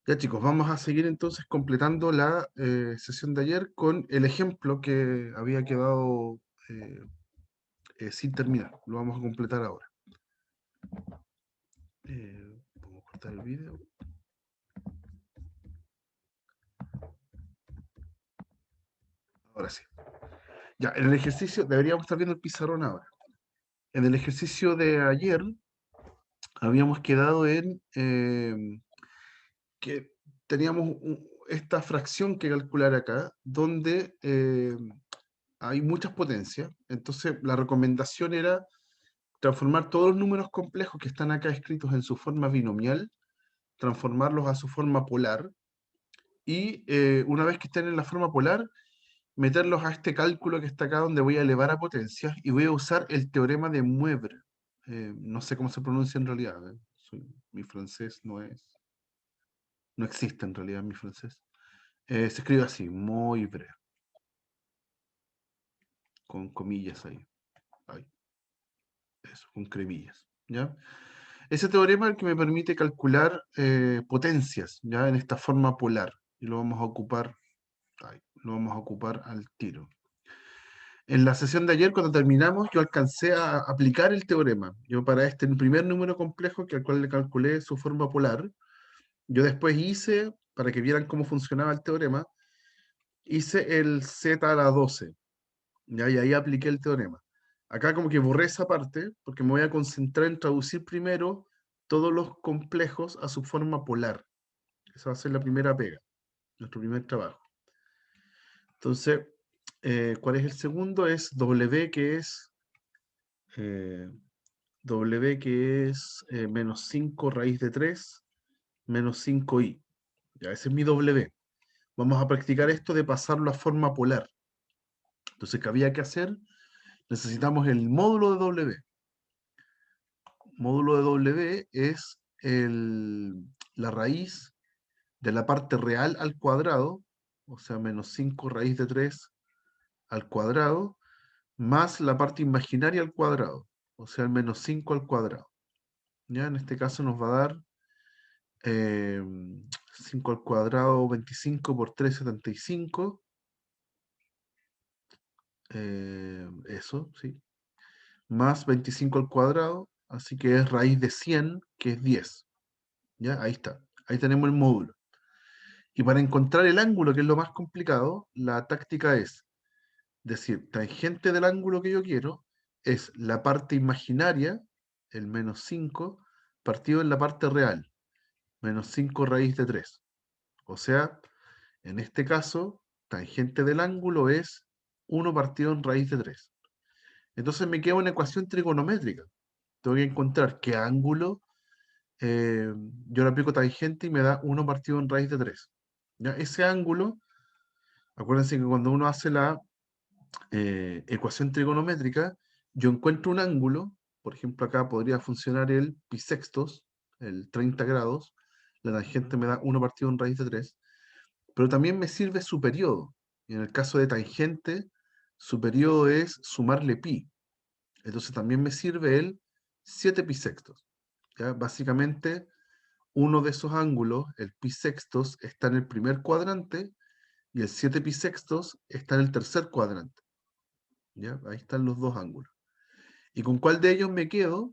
Ya chicos, vamos a seguir entonces completando la sesión de ayer con el ejemplo que había quedado eh, sin terminar. Lo vamos a completar ahora. Vamos a cortar el vídeo. Ahora sí. Ya, en el ejercicio, deberíamos estar viendo el pizarrón ahora. En el ejercicio de ayer habíamos quedado en que teníamos esta fracción que calcular acá, donde hay muchas potencias. Entonces, la recomendación era transformar todos los números complejos que están acá escritos en su forma binomial, transformarlos a su forma polar, y una vez que estén en la forma polar, meterlos a este cálculo que está acá donde voy a elevar a potencias y voy a usar el teorema de Moivre. No sé cómo se pronuncia en realidad. Mi francés no existe en realidad mi francés. Se escribe así, Moivre, con comillas ahí. Ahí, eso, con cremillas. ¿Ya? Ese teorema es el que me permite calcular potencias, ya en esta forma polar. Y lo vamos a ocupar, ahí, lo vamos a ocupar al tiro. En la sesión de ayer, cuando terminamos, yo alcancé a aplicar el teorema. Yo para este primer número complejo, que al cual le calculé su forma polar, yo después hice, para que vieran cómo funcionaba el teorema, hice el z a la 12. ¿Ya? Y ahí apliqué el teorema. Acá como que borré esa parte, porque me voy a concentrar en traducir primero todos los complejos a su forma polar. Esa va a ser la primera pega, nuestro primer trabajo. Entonces, ¿cuál es el segundo? Es W, que es eh, menos 5 raíz de 3 menos 5i. Ya, ese es mi W. Vamos a practicar esto de pasarlo a forma polar. Entonces, ¿qué había que hacer? Necesitamos el módulo de W. Módulo de W es la raíz de la parte real al cuadrado, o sea, menos 5 raíz de 3 al cuadrado, más la parte imaginaria al cuadrado, o sea, el menos 5 al cuadrado. ¿Ya? En este caso nos va a dar 5 al cuadrado, 25 por 3, 75. Eso, sí. Más 25 al cuadrado, así que es raíz de 100, que es 10. ¿Ya? Ahí está. Ahí tenemos el módulo. Y para encontrar el ángulo, que es lo más complicado, la táctica es decir, tangente del ángulo que yo quiero es la parte imaginaria, el menos 5, partido en la parte real, menos 5 raíz de 3. O sea, en este caso, tangente del ángulo es 1 partido en raíz de 3. Entonces me queda una ecuación trigonométrica. Tengo que encontrar qué ángulo yo le aplico tangente y me da 1 partido en raíz de 3. ¿Ya? Ese ángulo, acuérdense que cuando uno hace la ecuación trigonométrica, yo encuentro un ángulo, por ejemplo acá podría funcionar el pi sextos, el 30 grados, la tangente me da 1 partido en raíz de 3, pero también me sirve su periodo. Y en el caso de tangente, su periodo es sumarle pi. Entonces también me sirve el 7 pi sextos. ¿Ya? Básicamente, uno de esos ángulos, el pi sextos, está en el primer cuadrante y el 7 pi sextos está en el tercer cuadrante. ¿Ya? Ahí están los dos ángulos. ¿Y con cuál de ellos me quedo?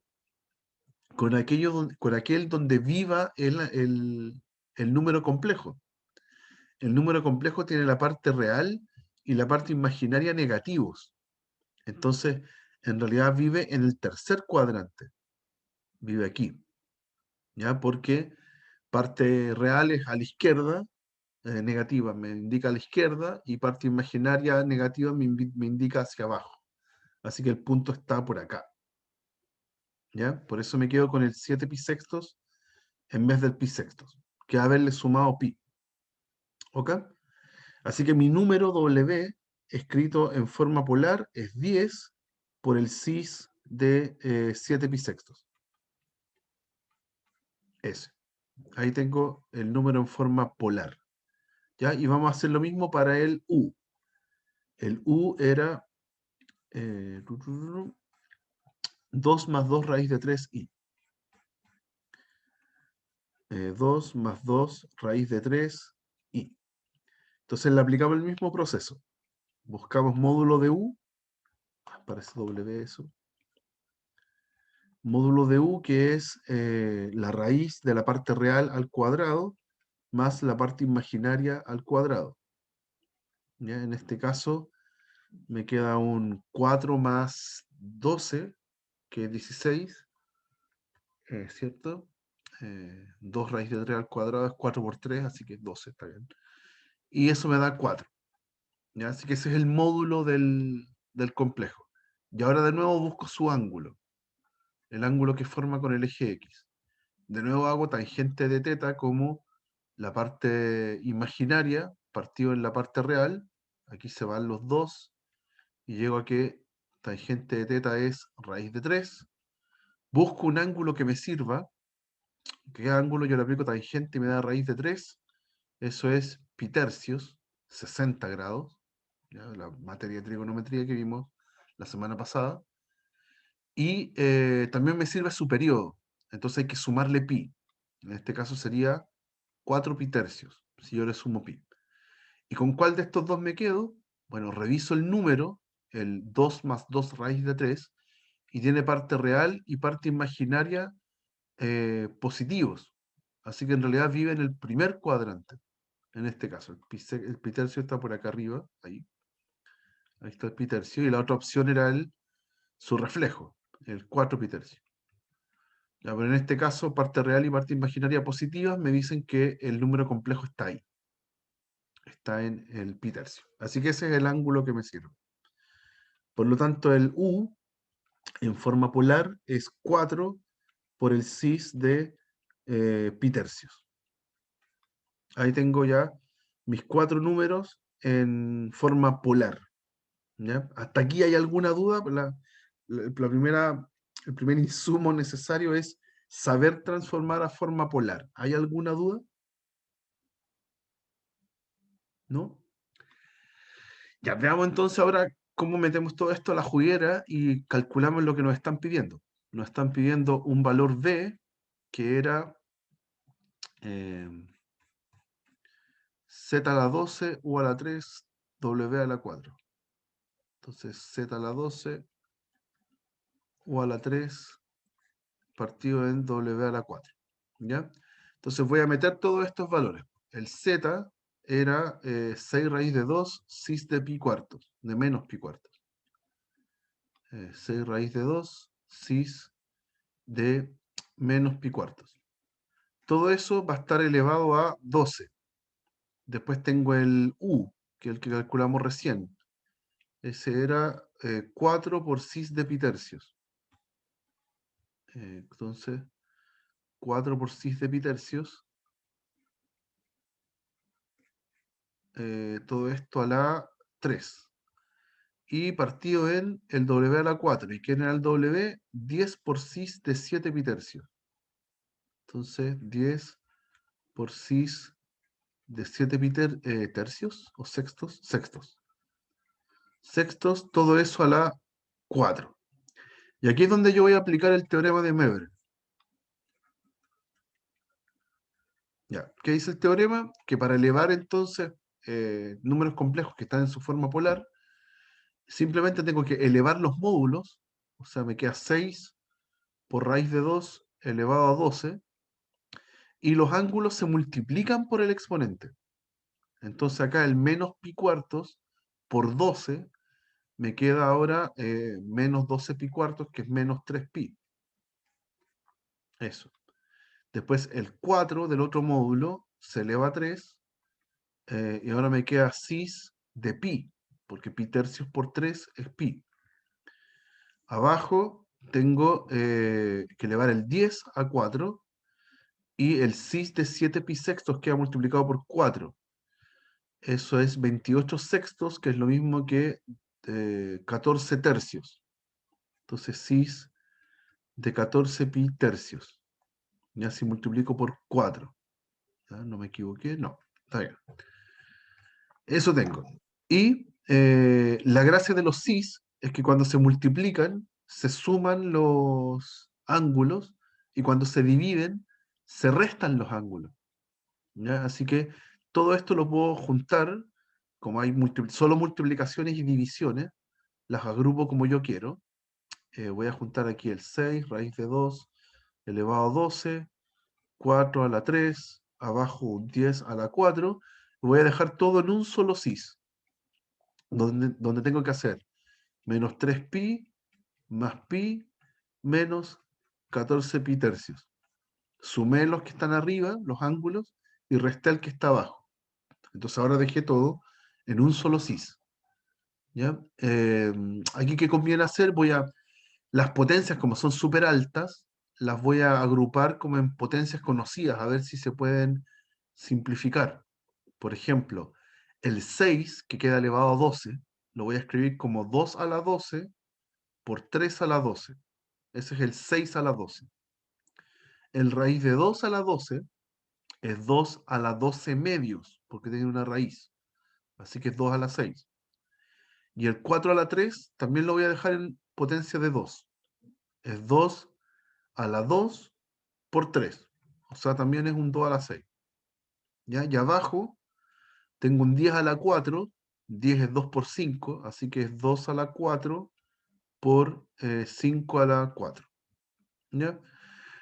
Con aquel donde viva el número complejo. El número complejo tiene la parte real y la parte imaginaria negativos. Entonces, en realidad vive en el tercer cuadrante. Vive aquí. ¿Ya? Porque parte real es a la izquierda, negativa me indica a la izquierda, y parte imaginaria negativa me indica hacia abajo. Así que el punto está por acá. ¿Ya? Por eso me quedo con el 7 pi sextos en vez del pi sextos, que haberle sumado pi. ¿Ok? Así que mi número W, escrito en forma polar, es 10 por el cis de 7 pi sextos. Ese. Ahí tengo el número en forma polar. ¿Ya? Y vamos a hacer lo mismo para el U. El U era 2 más 2 raíz de 3i. 2 más 2 raíz de 3 y. Entonces le aplicamos el mismo proceso. Buscamos módulo de u, parece W eso. Módulo de u, que es la raíz de la parte real al cuadrado más la parte imaginaria al cuadrado. ¿Ya? En este caso me queda un 4 más 12, que es 16, ¿cierto? 2 raíz de 3 al cuadrado es 4 por 3, así que es 12, está bien. Y eso me da 4. ¿Ya? Así que ese es el módulo del complejo. Y ahora de nuevo busco su ángulo, el ángulo que forma con el eje X. De nuevo hago tangente de teta como la parte imaginaria partido en la parte real. Aquí se van los dos y llego a que tangente de teta es raíz de 3. Busco un ángulo que me sirva. ¿Qué ángulo? Yo le aplico tangente y me da raíz de 3. Eso es pi tercios, 60 grados. ¿Ya? La materia de trigonometría que vimos la semana pasada. Y también me sirve su periodo. Entonces hay que sumarle pi. En este caso sería 4 pi tercios, si yo le sumo pi. ¿Y con cuál de estos dos me quedo? Bueno, reviso el número, el 2 más 2 raíz de 3, y tiene parte real y parte imaginaria positivos. Así que en realidad vive en el primer cuadrante, en este caso. El pi tercio está por acá arriba, ahí. Ahí está el pi tercio, y la otra opción era su reflejo, el 4 pi tercio. Ya, pero en este caso, parte real y parte imaginaria positivas me dicen que el número complejo está ahí. Está en el pi tercio. Así que ese es el ángulo que me sirve. Por lo tanto, el u en forma polar es 4 por el cis de pi tercios. Ahí tengo ya mis 4 números en forma polar. ¿Ya? ¿Hasta aquí hay alguna duda? El primer insumo necesario es saber transformar a forma polar. ¿Hay alguna duda? ¿No? Ya, veamos entonces ahora cómo metemos todo esto a la juguera y calculamos lo que nos están pidiendo. Nos están pidiendo un valor b, que era eh, z a la 12, u a la 3, w a la 4. Entonces z a la 12, u a la 3, partido en w a la 4. ¿Ya? Entonces voy a meter todos estos valores. El z era 6 raíz de 2, cis de pi cuartos, de menos pi cuartos. 6 raíz de 2, cis de menos pi cuartos. Todo eso va a estar elevado a 12. Después tengo el u, que es el que calculamos recién. Ese era 4 por cis de pi tercios. Entonces, 4 por cis de pi tercios. Todo esto a la 3. Y partido en el w a la 4. ¿Y quién era el w? 10 por cis de 7 pi tercios. Entonces, 10 por cis de 7 pi tercios o sextos. Sextos, todo eso a la 4. Y aquí es donde yo voy a aplicar el teorema de Möller. Ya, ¿qué dice el teorema? Que para elevar entonces números complejos que están en su forma polar, simplemente tengo que elevar los módulos, o sea, me queda 6 por raíz de 2 elevado a 12, y los ángulos se multiplican por el exponente. Entonces acá el menos pi cuartos por 12 me queda ahora menos 12 pi cuartos, que es menos 3 pi. Eso. Después el 4 del otro módulo se eleva a 3, y ahora me queda cis de pi, porque pi tercios por 3 es pi. Abajo tengo que elevar el 10 a 4, y el cis de 7 pi sextos queda multiplicado por 4. Eso es 28 sextos, que es lo mismo que 14 tercios. Entonces cis de 14 pi tercios. Ya si multiplico por 4. ¿Ya? No me equivoqué, no, está bien. Eso tengo. Y la gracia de los cis es que cuando se multiplican, se suman los ángulos, y cuando se dividen, se restan los ángulos. ¿Ya? Así que todo esto lo puedo juntar, como hay solo multiplicaciones y divisiones, las agrupo como yo quiero. Voy a juntar aquí el 6, raíz de 2, elevado a 12, 4 a la 3, abajo un 10 a la 4. Voy a dejar todo en un solo cis, donde tengo que hacer menos 3pi más pi menos 14 pi tercios. Sumé los que están arriba, los ángulos, y resté el que está abajo. Entonces ahora dejé todo en un solo cis. ¿Ya? Aquí qué conviene hacer, las potencias como son súper altas, las voy a agrupar como en potencias conocidas, a ver si se pueden simplificar. Por ejemplo, el 6, que queda elevado a 12, lo voy a escribir como 2 a la 12 por 3 a la 12. Ese es el 6 a la 12. El raíz de 2 a la 12 es 2 a la 12 medios, porque tiene una raíz. Así que es 2 a la 6. Y el 4 a la 3 también lo voy a dejar en potencia de 2. Es 2 a la 2 por 3. O sea, también es un 2 a la 6. ¿Ya? Y abajo tengo un 10 a la 4. 10 es 2 por 5, así que es 2 a la 4 por 5 a la 4. ¿Ya?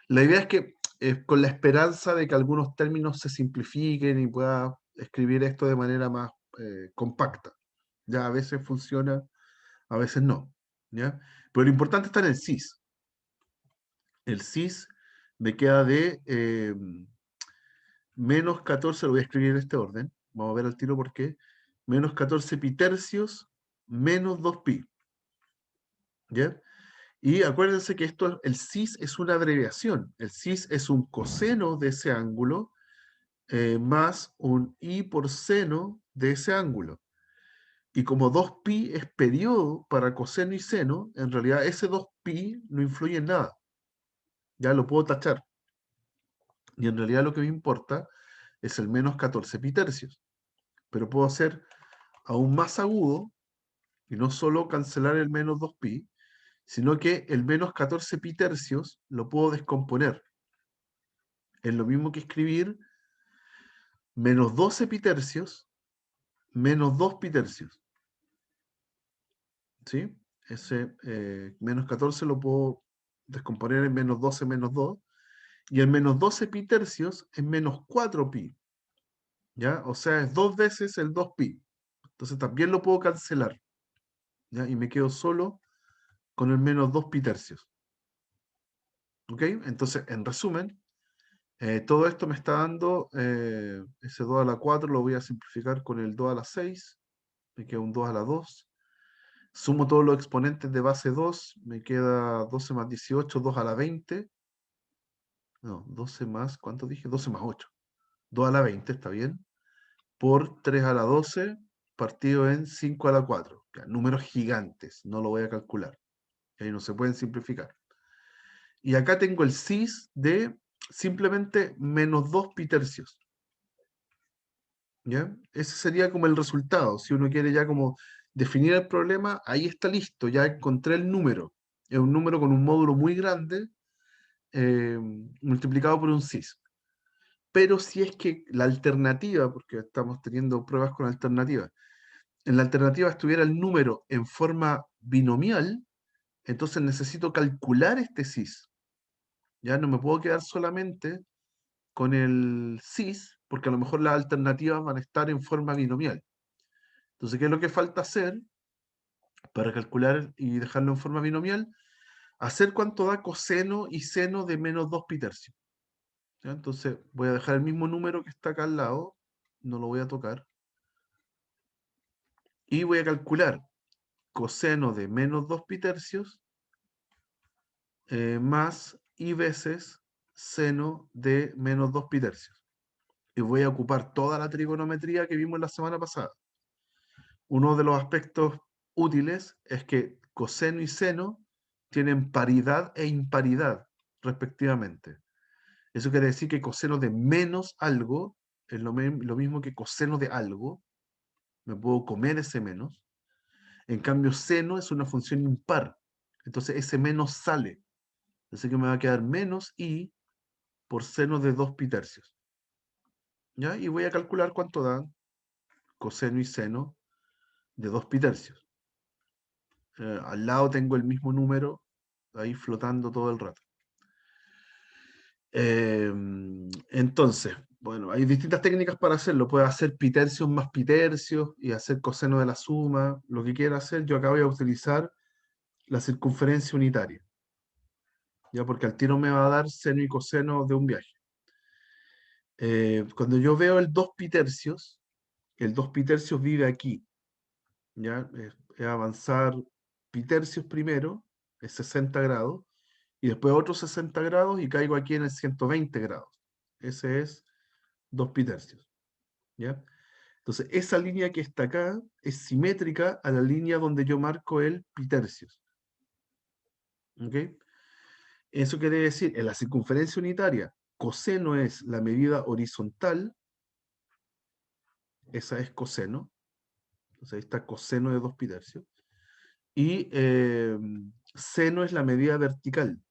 La idea es que con la esperanza de que algunos términos se simplifiquen y pueda escribir esto de manera más compacta. Ya a veces funciona, a veces no. ¿Ya? Pero lo importante está en el cis. El cis me queda de menos 14, lo voy a escribir en este orden. Vamos a ver al tiro por qué. Menos 14 pi tercios menos 2 pi. ¿Ya? Y acuérdense que el cis es una abreviación. El cis es un coseno de ese ángulo más un i por seno de ese ángulo. Y como 2pi es periodo para coseno y seno, en realidad ese 2pi no influye en nada. Ya lo puedo tachar. Y en realidad lo que me importa es el menos 14 pi tercios. Pero puedo hacer aún más agudo y no solo cancelar el menos 2pi, sino que el menos 14 pi tercios lo puedo descomponer. Es lo mismo que escribir menos 12 pi tercios menos 2 pi tercios. ¿Sí? Ese menos 14 lo puedo descomponer en menos 12 menos 2. Y el menos 12 pi tercios es menos 4 pi. ¿Ya? O sea, es 2 veces el 2 pi. Entonces también lo puedo cancelar. ¿Ya? Y me quedo solo con el menos 2 pi tercios. ¿Ok? Entonces, en resumen, todo esto me está dando ese 2 a la 4, lo voy a simplificar con el 2 a la 6. Me queda un 2 a la 2. Sumo todos los exponentes de base 2, me queda 12 más 18, 2 a la 20. No, 12 más, ¿cuánto dije? 12 más 8. 2 a la 20, ¿está bien? Por 3 a la 12, partido en 5 a la 4. Ya, números gigantes, no lo voy a calcular. Ahí no se pueden simplificar. Y acá tengo el cis de simplemente menos 2 pi tercios. ¿Ya? Ese sería como el resultado. Si uno quiere ya como definir el problema, ahí está listo, ya encontré el número. Es un número con un módulo muy grande multiplicado por un cis. Pero si es que la alternativa, porque estamos teniendo pruebas con alternativas, en la alternativa estuviera el número en forma binomial, entonces necesito calcular este cis. Ya no me puedo quedar solamente con el cis, porque a lo mejor las alternativas van a estar en forma binomial. Entonces, ¿qué es lo que falta hacer para calcular y dejarlo en forma binomial? Hacer cuánto da coseno y seno de menos 2 pi tercios. ¿Ya? Entonces, voy a dejar el mismo número que está acá al lado, no lo voy a tocar, y voy a calcular coseno de menos 2 pi tercios más i veces seno de menos 2 pi tercios. Y voy a ocupar toda la trigonometría que vimos la semana pasada. Uno de los aspectos útiles es que coseno y seno tienen paridad e imparidad, respectivamente. Eso quiere decir que coseno de menos algo es lo mismo que coseno de algo. Me puedo comer ese menos. En cambio, seno es una función impar. Entonces ese menos sale. Así que me va a quedar menos i por seno de 2 pi tercios. ¿Ya? Y voy a calcular cuánto da coseno y seno de 2 pi tercios. Al lado tengo el mismo número ahí flotando todo el rato. Entonces, bueno, hay distintas técnicas para hacerlo. Puedes hacer pi tercios más pi tercios y hacer coseno de la suma, lo que quiera hacer. Yo acá voy a utilizar la circunferencia unitaria, ya porque al tiro me va a dar seno y coseno de un viaje. Cuando yo veo el 2 pi tercios, el 2 pi tercios vive aquí, ¿ya? Es avanzar pi tercios primero, es 60 grados, y después otros 60 grados y caigo aquí en el 120 grados. Ese es 2 pi tercios, ¿ya? Entonces, esa línea que está acá es simétrica a la línea donde yo marco el pi tercios. ¿Ok? Eso quiere decir, en la circunferencia unitaria, coseno es la medida horizontal, esa es coseno, entonces ahí está coseno de 2 pi tercios, y seno es la medida vertical,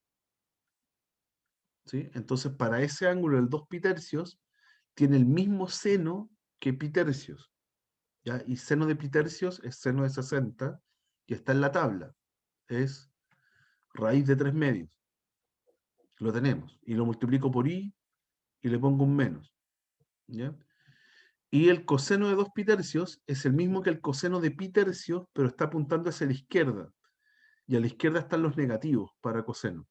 ¿sí? Entonces, para ese ángulo del 2 pi tercios, tiene el mismo seno que pi tercios, ¿ya? Y seno de pi tercios es seno de 60, que está en la tabla, es raíz de 3 medios, lo tenemos, y lo multiplico por i y le pongo un menos, ¿ya? Y el coseno de 2 pi tercios es el mismo que el coseno de pi tercios, pero está apuntando hacia la izquierda. Y a la izquierda están los negativos para coseno.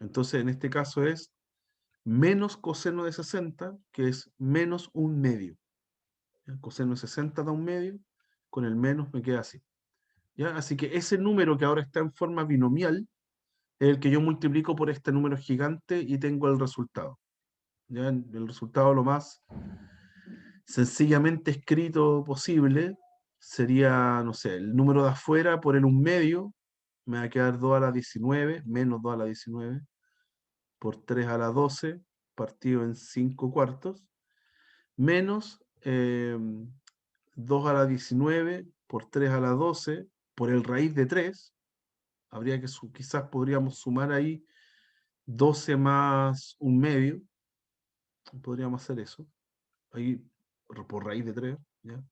Entonces, en este caso es menos coseno de 60, que es menos un medio. El coseno de 60 da un medio, con el menos me queda así. ¿Ya? Así que ese número que ahora está en forma binomial es el que yo multiplico por este número gigante y tengo el resultado. ¿Ya? El resultado lo más sencillamente escrito posible sería, no sé, el número de afuera por el 1/2, me va a quedar 2 a la 19, menos 2 a la 19, por 3 a la 12, partido en 5 cuartos, menos 2 a la 19, por 3 a la 12, por el raíz de 3, habría que, quizás podríamos sumar ahí 12 más 1/2, podríamos hacer eso, ahí por raíz de 3, ¿ya?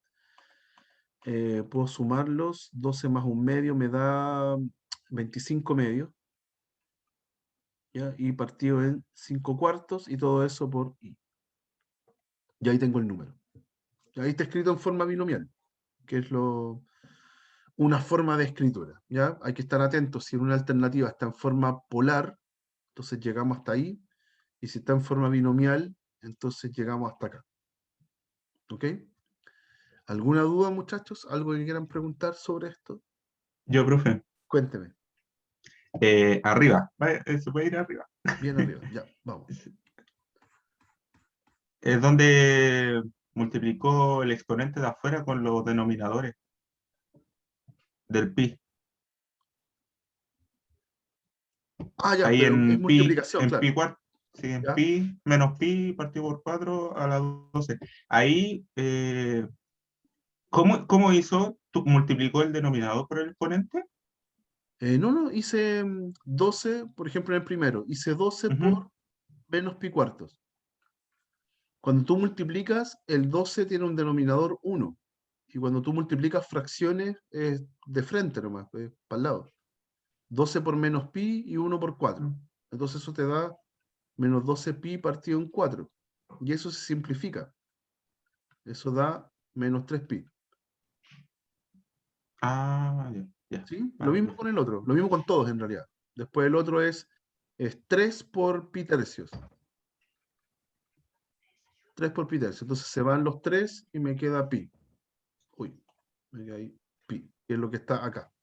Puedo sumarlos, 12 más 1/2 me da 25 medios, ¿ya? Y partido en 5 cuartos y todo eso por i. Y ahí tengo el número. Y ahí está escrito en forma binomial, que es una forma de escritura, ¿ya? Hay que estar atentos, si en una alternativa está en forma polar, entonces llegamos hasta ahí, y si está en forma binomial, entonces llegamos hasta acá. ¿Ok? ¿Alguna duda, muchachos? ¿Algo que quieran preguntar sobre esto? Yo, profe, Cuénteme. arriba, se puede ir arriba. Bien arriba, ya, vamos. Es donde multiplicó el exponente de afuera con los denominadores del pi. Ah, ya, Ahí pero es multiplicación, en claro. pi cuarto, sí, en ¿Ya? pi menos pi partido por 4 a la 12. Ahí, ¿cómo hizo? ¿Multiplicó el denominador por el exponente? No, hice 12, por ejemplo, en el primero, hice 12 Ujú. por menos pi cuartos. Cuando tú multiplicas, el 12 tiene un denominador 1. Y cuando tú multiplicas fracciones, es de frente nomás, para el lado. 12 por menos pi y 1 por 4. Entonces eso te da menos 12 pi partido en 4. Y eso se simplifica. Eso da menos 3 pi. Ah, ya, ya. ¿Sí? Lo Vale, mismo con perfecto. el otro. Lo mismo con todos en realidad. Después el otro es 3 por pi tercios. 3 por pi tercios. Entonces se van los 3 y me queda pi. Uy, me queda ahí pi, que es lo que está acá.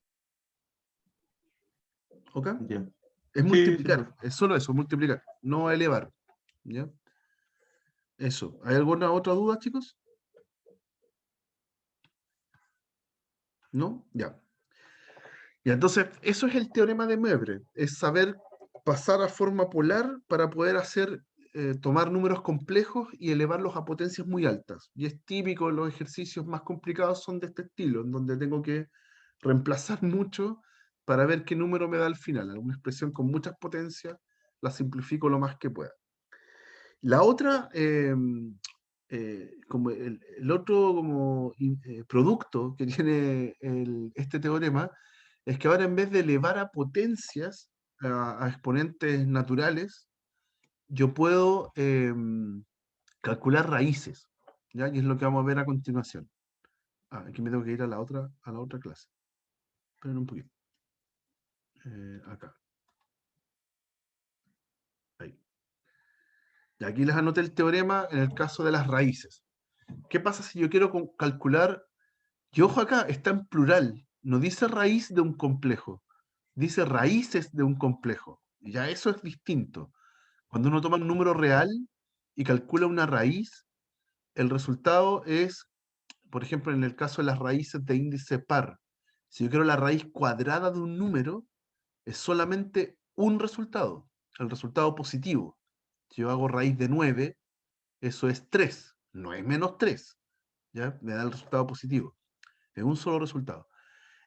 ¿Ok? Ya. Es Sí, sí, multiplicar, perfecto. es solo eso, multiplicar, no elevar. ¿Ya? Eso. ¿Hay alguna otra duda, chicos? ¿No? Ya. Y entonces, eso es el teorema de Moebius, es saber pasar a forma polar para poder hacer, tomar números complejos y elevarlos a potencias muy altas. Y es típico, los ejercicios más complicados son de este estilo, en donde tengo que reemplazar mucho para ver qué número me da al final. Alguna expresión con muchas potencias, la simplifico lo más que pueda. La otra, como el otro como, producto que tiene este teorema, es que ahora en vez de elevar a potencias, a exponentes naturales, yo puedo calcular raíces, ¿ya? Y es lo que vamos a ver a continuación. Aquí me tengo que ir a la otra clase. Esperen un poquito. Acá. Ahí. Y aquí les anoté el teorema en el caso de las raíces. ¿Qué pasa si yo quiero calcular? Y ojo acá, está en plural. No dice raíz de un complejo. Dice raíces de un complejo. Y ya eso es distinto. Cuando uno toma un número real y calcula una raíz, el resultado es, por ejemplo, en el caso de las raíces de índice par. Si yo quiero la raíz cuadrada de un número, es solamente un resultado, el resultado positivo. Si yo hago raíz de 9, eso es 3, no es menos 3, ¿ya? Me da el resultado positivo. Es un solo resultado.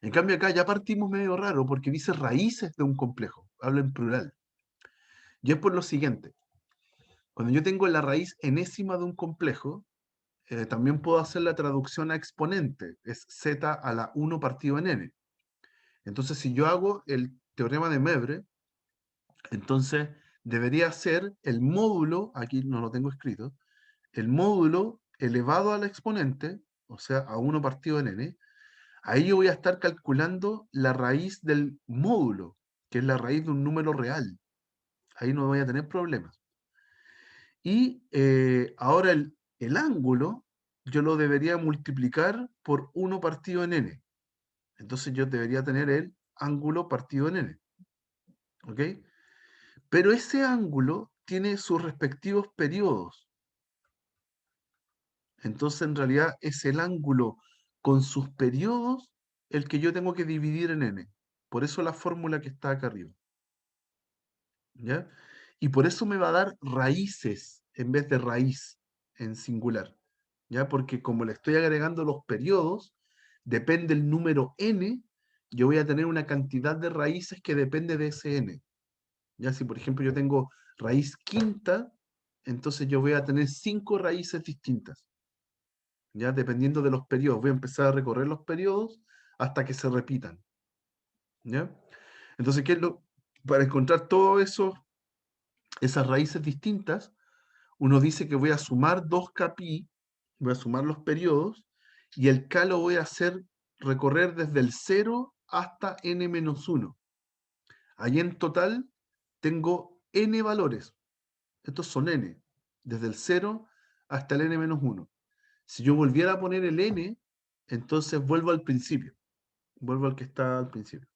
En cambio acá ya partimos medio raro porque dice raíces de un complejo, habla en plural. Y es por lo siguiente, cuando yo tengo la raíz enésima de un complejo, también puedo hacer la traducción a exponente, es z a la 1 partido en n. Entonces si yo hago el teorema de Mebre, entonces debería ser el módulo, aquí no lo tengo escrito, el módulo elevado al exponente, o sea, a 1 partido en n. Ahí yo voy a estar calculando la raíz del módulo, que es la raíz de un número real. Ahí no voy a tener problemas. Y ahora el ángulo yo lo debería multiplicar por 1 partido en n. Entonces yo debería tener el ángulo partido en n. ¿Ok? Pero ese ángulo tiene sus respectivos periodos. Entonces en realidad es el ángulo con sus periodos el que yo tengo que dividir en n. Por eso la fórmula que está acá arriba. ¿Ya? Y por eso me va a dar raíces en vez de raíz en singular. ¿Ya? Porque como le estoy agregando los periodos, depende el número n, yo voy a tener una cantidad de raíces que depende de ese n. ¿Ya? Si por ejemplo yo tengo raíz quinta, entonces yo voy a tener 5 raíces distintas. ¿Ya? Dependiendo de los periodos. Voy a empezar a recorrer los periodos hasta que se repitan. ¿Ya? Entonces, para encontrar todo eso, esas raíces distintas, uno dice que voy a sumar 2kπ, voy a sumar los periodos, y el k lo voy a hacer recorrer desde el 0 hasta n-1. Ahí en total tengo n valores. Estos son n, desde el 0 hasta el n-1. Si yo volviera a poner el n, entonces vuelvo al principio. Vuelvo al que está al principio.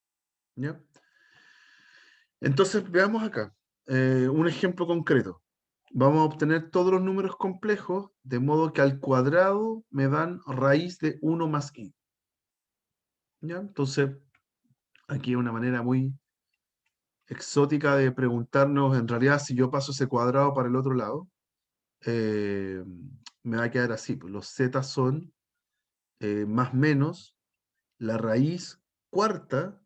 ¿Ya? Entonces veamos acá un ejemplo concreto. Vamos a obtener todos los números complejos, de modo que al cuadrado me dan raíz de 1 más i. ¿Ya? Entonces, aquí hay una manera muy exótica de preguntarnos, en realidad, si yo paso ese cuadrado para el otro lado, eh, me va a quedar así. Pues los z son más menos la raíz cuarta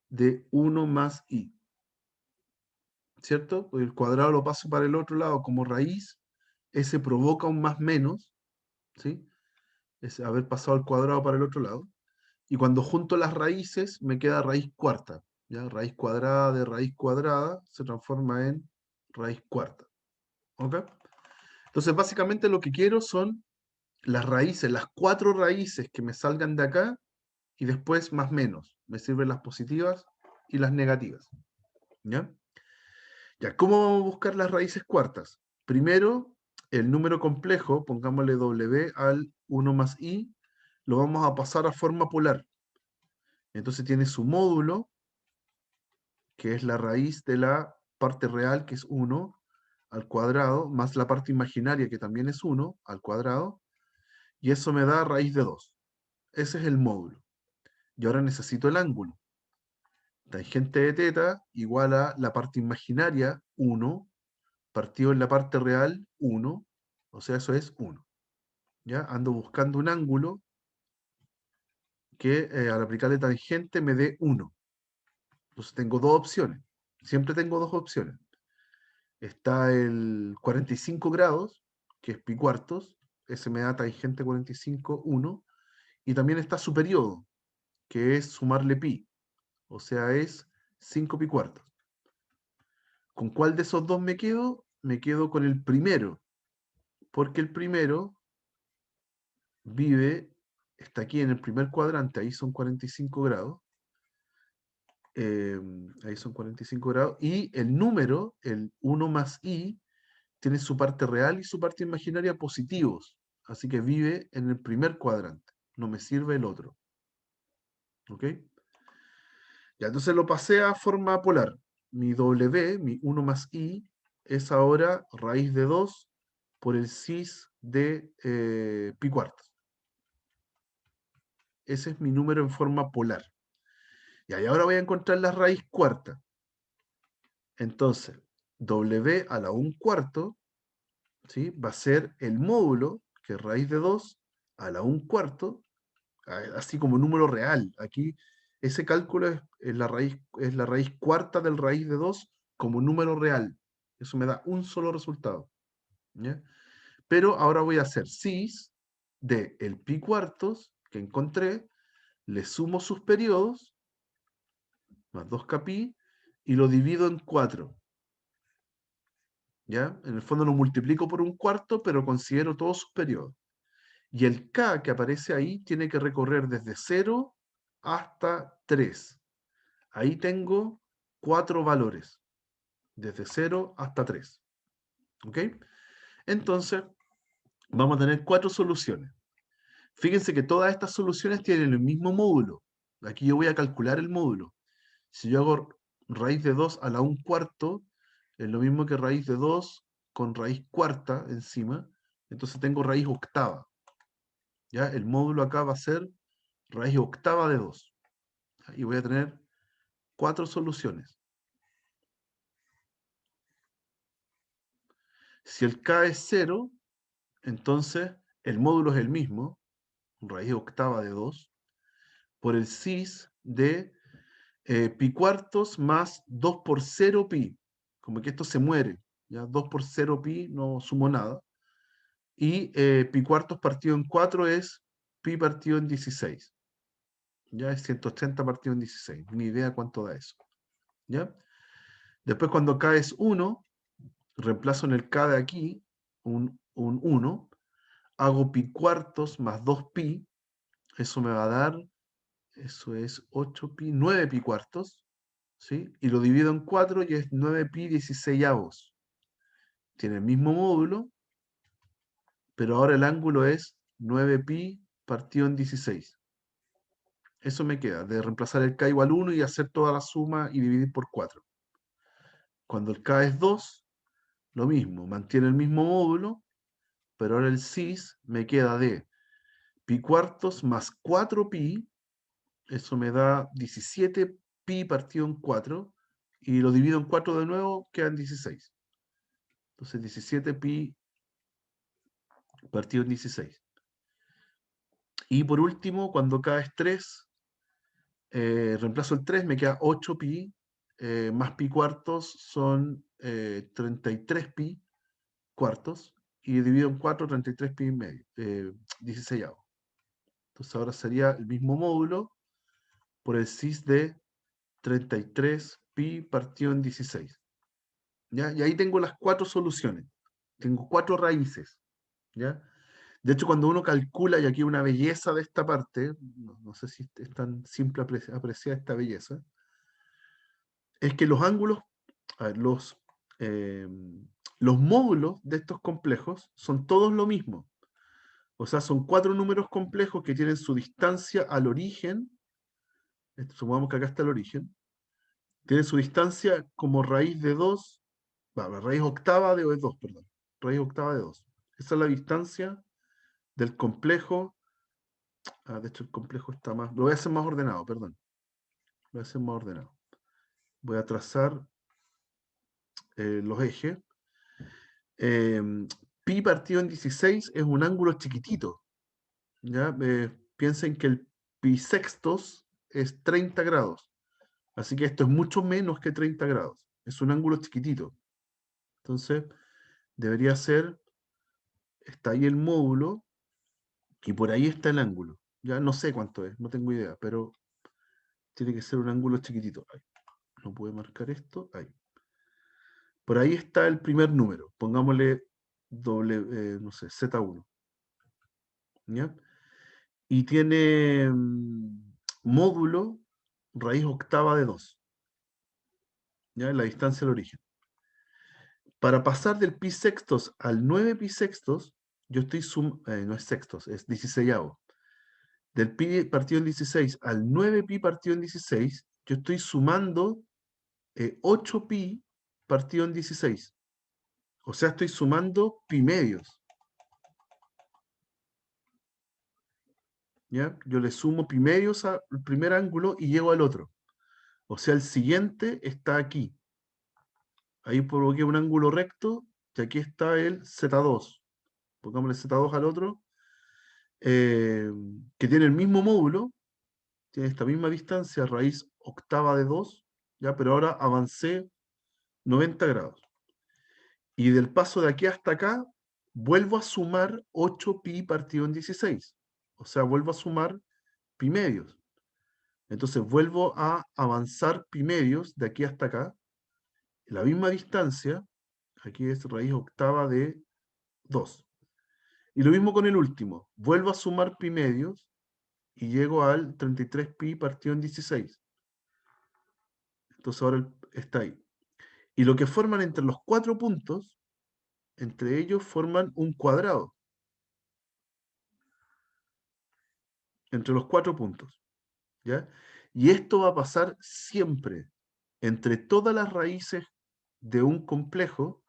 de 1 más i. ¿Cierto? Pues el cuadrado lo paso para el otro lado como raíz, ese provoca un más menos, ¿sí? Es haber pasado el cuadrado para el otro lado. Y cuando junto las raíces, me queda raíz cuarta. ¿Ya? Raíz cuadrada de raíz cuadrada se transforma en raíz cuarta. ¿Ok? Entonces, básicamente lo que quiero son las raíces, las 4 raíces que me salgan de acá, y después más menos. Me sirven las positivas y las negativas. ¿Ya? Ya, ¿cómo vamos a buscar las raíces cuartas? Primero, el número complejo, pongámosle w al 1 más i, lo vamos a pasar a forma polar. Entonces tiene su módulo, que es la raíz de la parte real, que es 1, al cuadrado, más la parte imaginaria, que también es 1, al cuadrado, y eso me da raíz de 2. Ese es el módulo. Y ahora necesito el ángulo. Tangente de teta igual a la parte imaginaria, 1, partido en la parte real, 1, o sea, eso es 1. ¿Ya? Ando buscando un ángulo que al aplicarle tangente me dé 1. Entonces tengo dos opciones. Siempre tengo dos opciones. Está el 45 grados, que es pi cuartos, ese me da tangente 45, 1, y también está su periodo, que es sumarle pi, o sea, es 5 pi cuartos. ¿Con cuál de esos dos me quedo? Me quedo con el primero, porque el primero vive, está aquí en el primer cuadrante, ahí son 45 grados, ahí son 45 grados, y el número, el 1 más i, tiene su parte real y su parte imaginaria positivos, así que vive en el primer cuadrante, no me sirve el otro. ¿Ok? Ya, entonces lo pasé a forma polar. Mi w, mi 1 más i, es ahora raíz de 2 por el cis de pi cuartos. Ese es mi número en forma polar. Y ahora voy a encontrar la raíz cuarta. Entonces, w a la 1 cuarto, ¿sí? Va a ser el módulo, que es raíz de 2 a la 1 cuarto, así como número real. Aquí ese cálculo es la raíz cuarta del raíz de 2 como número real. Eso me da un solo resultado. ¿Ya? Pero ahora voy a hacer cis de el pi cuartos que encontré, le sumo sus periodos, más 2k pi, y lo divido en 4. ¿Ya? En el fondo lo multiplico por un cuarto, pero considero todos sus periodos. Y el k que aparece ahí tiene que recorrer desde 0 hasta 3. Ahí tengo 4 valores, desde 0 hasta 3. ¿Ok? Entonces, vamos a tener 4 soluciones. Fíjense que todas estas soluciones tienen el mismo módulo. Aquí yo voy a calcular el módulo. Si yo hago raíz de 2 a la 1 cuarto, es lo mismo que raíz de 2 con raíz cuarta encima. Entonces tengo raíz octava. ¿Ya? El módulo acá va a ser raíz octava de 2. Y voy a tener 4 soluciones. Si el k es 0, entonces el módulo es el mismo, raíz octava de 2, por el cis de pi cuartos más 2 por 0 pi. Como que esto se muere. ¿Ya? 2 por 0 pi no sumo nada. Y pi cuartos partido en 4 es pi partido en 16. Ya es 180 partido en 16. Ni idea cuánto da eso. ¿Ya? Después cuando k es 1, reemplazo en el k de aquí un 1, hago pi cuartos más 2 pi, eso me va a dar, eso es 8 pi, 9 pi cuartos, ¿sí? Y lo divido en 4 y es 9 pi 16avos. Tiene el mismo módulo, pero ahora el ángulo es 9 pi partido en 16. Eso me queda, de reemplazar el k igual 1 y hacer toda la suma y dividir por 4. Cuando el k es 2, lo mismo, mantiene el mismo módulo, pero ahora el cis me queda de pi cuartos más 4 pi, eso me da 17 pi partido en 4, y lo divido en 4 de nuevo, quedan 16. Entonces 17 pi partido en 16. Y por último, cuando k es 3, reemplazo el 3, me queda 8 pi, más pi cuartos son 33 pi cuartos, y divido en 4, 33 pi medio, 16. Entonces ahora sería el mismo módulo por el cis de 33 pi partido en 16. ¿Ya? Y ahí tengo las 4 soluciones. Tengo 4 raíces. ¿Ya? De hecho, cuando uno calcula, y aquí una belleza de esta parte, no sé si es tan simple apreciar esta belleza, es que los ángulos, a ver, eh, los módulos de estos complejos son todos lo mismo. O sea, son 4 números complejos que tienen su distancia al origen. Supongamos que acá está el origen. Tiene su distancia como raíz de 2, raíz octava de 2, perdón. Raíz octava de 2. Esa es la distancia del complejo. De hecho, el complejo está más. Lo voy a hacer más ordenado, perdón. Lo voy a hacer más ordenado. Voy a trazar los ejes. Pi partido en 16 es un ángulo chiquitito. ¿Ya? Piensen que el pi sextos es 30 grados. Así que esto es mucho menos que 30 grados. Es un ángulo chiquitito. Entonces, debería ser, está ahí el módulo, y por ahí está el ángulo. Ya no sé cuánto es, no tengo idea, pero tiene que ser un ángulo chiquitito. Ahí. No puede marcar esto, ahí. Por ahí está el primer número, pongámosle no sé, Z1. ¿Ya? Y tiene módulo raíz octava de 2, ¿ya? En la distancia del origen. Para pasar del pi sextos al 9 pi sextos, yo estoy no es sextos, es 16avo. Del pi partido en 16 al 9 pi partido en 16, yo estoy sumando 8 pi partido en 16. O sea, estoy sumando pi medios. ¿Ya? Yo le sumo pi medios al primer ángulo y llego al otro. O sea, el siguiente está aquí. Ahí provoqué un ángulo recto y aquí está el Z2. Pongámosle Z2 al otro, que tiene el mismo módulo, tiene esta misma distancia, raíz octava de 2, ¿ya? Pero ahora avancé 90 grados. Y del paso de aquí hasta acá, vuelvo a sumar 8 pi partido en 16. O sea, vuelvo a sumar pi medios. Entonces vuelvo a avanzar pi medios de aquí hasta acá. La misma distancia, aquí es raíz octava de 2. Y lo mismo con el último. Vuelvo a sumar pi medios y llego al 33 pi partido en 16. Entonces ahora está ahí. Y lo que forman entre los 4 puntos, entre ellos forman un cuadrado. Entre los 4 puntos. ¿Ya? Y esto va a pasar siempre. Entre todas las raíces de un complejo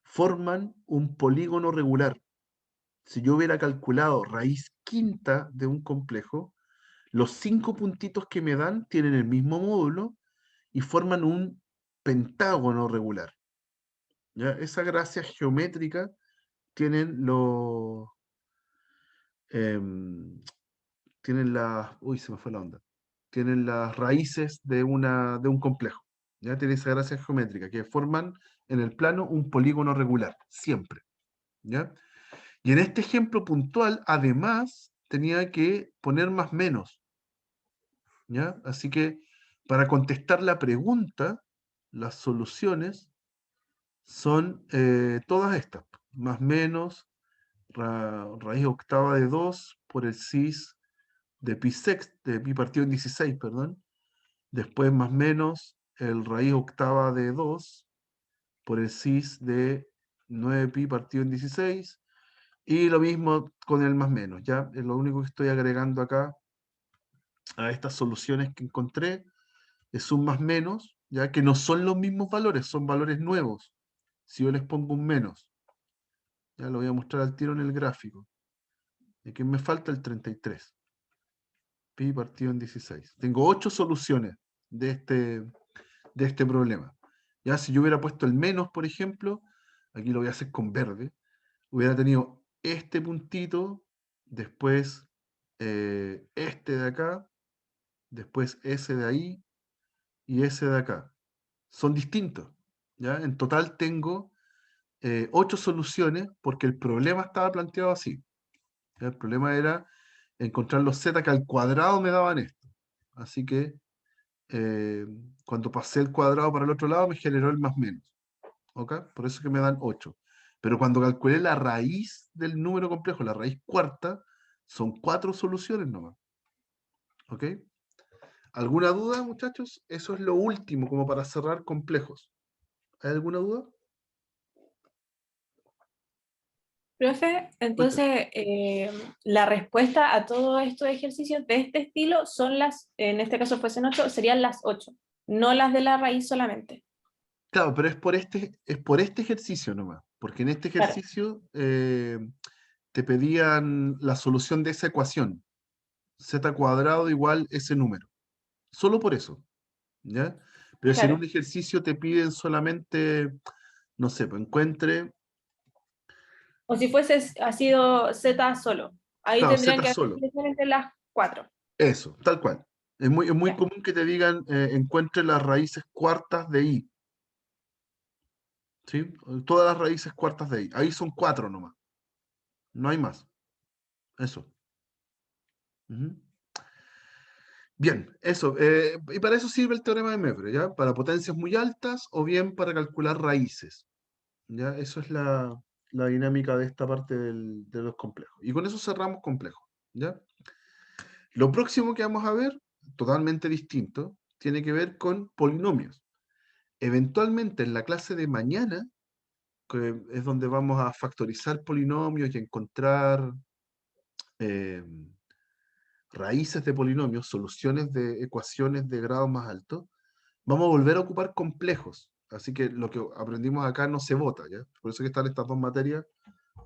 forman un polígono regular. Si yo hubiera calculado raíz quinta de un complejo, los 5 puntitos que me dan tienen el mismo módulo y forman un pentágono regular. ¿Ya? Esa gracia geométrica tienen los... tienen las... Uy, se me fue la onda. Tienen las raíces de un complejo. ¿Ya? Tiene esa gracia geométrica, que forman en el plano un polígono regular, siempre. ¿Ya? Y en este ejemplo puntual, además, tenía que poner más menos. ¿Ya? Así que para contestar la pregunta, las soluciones son todas estas. Más menos, raíz octava de 2 por el cis de pi partido en 16, perdón. Después más menos el raíz octava de 2 por el cis de 9 pi partido en 16. Y lo mismo con el más menos, ¿ya? Es lo único que estoy agregando acá a estas soluciones que encontré. Es un más menos, ya que no son los mismos valores, son valores nuevos. Si yo les pongo un menos, ya lo voy a mostrar al tiro en el gráfico. Y aquí me falta el 33. Pi partido en 16. Tengo 8 soluciones de este problema. Ya si yo hubiera puesto el menos, por ejemplo, aquí lo voy a hacer con verde, hubiera tenido este puntito, después este de acá, después ese de ahí y ese de acá. Son distintos. ¿Ya? En total tengo 8 soluciones porque el problema estaba planteado así. ¿Ya? El problema era encontrar los z que al cuadrado me daban esto. Así que cuando pasé el cuadrado para el otro lado me generó el más menos. ¿Ok? Por eso que me dan 8. Pero cuando calculé la raíz del número complejo, la raíz cuarta, son 4 soluciones nomás. ¿Ok? ¿Alguna duda, muchachos? Eso es lo último, como para cerrar complejos. ¿Hay alguna duda? Profe, Cuéntame. entonces la respuesta a todos estos ejercicios de este estilo son en este caso fuesen 8, serían las 8, no las de la raíz solamente. Claro, pero es por este ejercicio nomás. Porque en este Claro, ejercicio te pedían la solución de esa ecuación. Z cuadrado igual ese número. Solo por eso. ¿Ya? Pero si en un claro. ejercicio te piden solamente, no sé, pues encuentre, O si ha sido Z solo, ahí claro, tendrían Z que haber solo, simplemente las 4. eso, tal cual. Es muy Ya, común que te digan encuentre las raíces cuartas de i, ¿sí? Todas las raíces cuartas de ahí. Ahí son 4 nomás. No hay más. Eso. Ujú. Bien, eso. Y para eso sirve el teorema de Mevre, ¿ya? Para potencias muy altas o bien para calcular raíces. ¿Ya? Eso es la dinámica de esta parte de los complejos. Y con eso cerramos complejos. ¿Ya? Lo próximo que vamos a ver, totalmente distinto, tiene que ver con polinomios. Eventualmente en la clase de mañana, que es donde vamos a factorizar polinomios y encontrar eh, raíces de polinomios, soluciones de ecuaciones de grado más alto, vamos a volver a ocupar complejos. Así que lo que aprendimos acá no se vota, ¿ya? Por eso que están estas dos materias,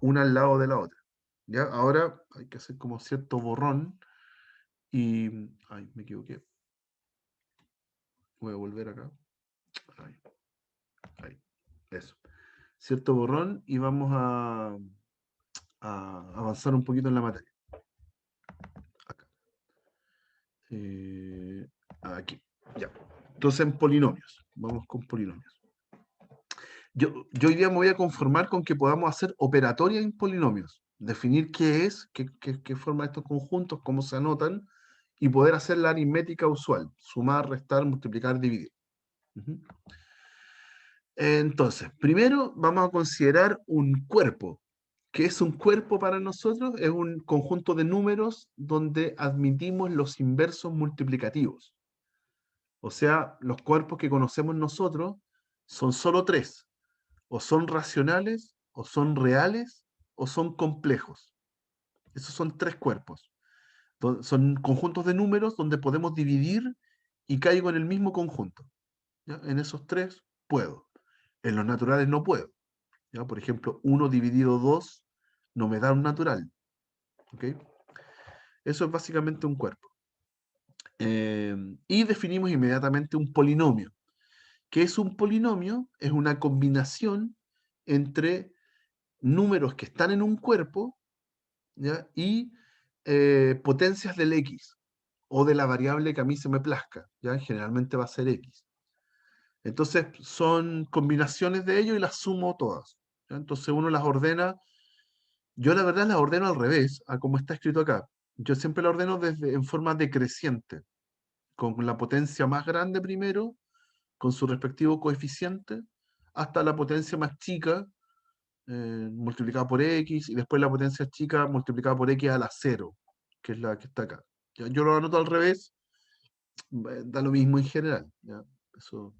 una al lado de la otra. ¿Ya? Ahora hay que hacer como cierto borrón y... Ay, me equivoqué. Voy a volver acá. Ahí, ahí. Eso. Cierto borrón y vamos a avanzar un poquito en la materia. Acá. Aquí. Ya. Entonces en polinomios. Vamos con polinomios. Yo hoy día me voy a conformar con que podamos hacer operatoria en polinomios. Definir qué es, qué forma estos conjuntos, cómo se anotan, y poder hacer la aritmética usual. Sumar, restar, multiplicar, dividir. Ujú. Entonces, primero vamos a considerar un cuerpo. ¿Qué es un cuerpo para nosotros? Es un conjunto de números donde admitimos los inversos multiplicativos. O sea, los cuerpos que conocemos nosotros son solo 3. O son racionales, o son reales, o son complejos. Esos son 3 cuerpos. Son conjuntos de números donde podemos dividir y caigo en el mismo conjunto. ¿Ya? En esos 3 puedo. En los naturales no puedo. ¿Ya? Por ejemplo, 1 dividido 2 no me da un natural. ¿Ok? Eso es básicamente un cuerpo. Y definimos inmediatamente un polinomio. ¿Qué es un polinomio? Es una combinación entre números que están en un cuerpo, ¿ya? Y potencias del X o de la variable que a mí se me plazca. ¿Ya? Generalmente va a ser X. Entonces son combinaciones de ellos y las sumo todas. ¿Ya? Entonces uno las ordena. Yo la verdad las ordeno al revés, a como está escrito acá. Yo siempre la ordeno en forma decreciente, con la potencia más grande primero, con su respectivo coeficiente, hasta la potencia más chica, multiplicada por x, y después la potencia chica multiplicada por x a la 0, que es la que está acá. ¿Ya? Yo lo anoto al revés, da lo mismo en general. ¿Ya? Eso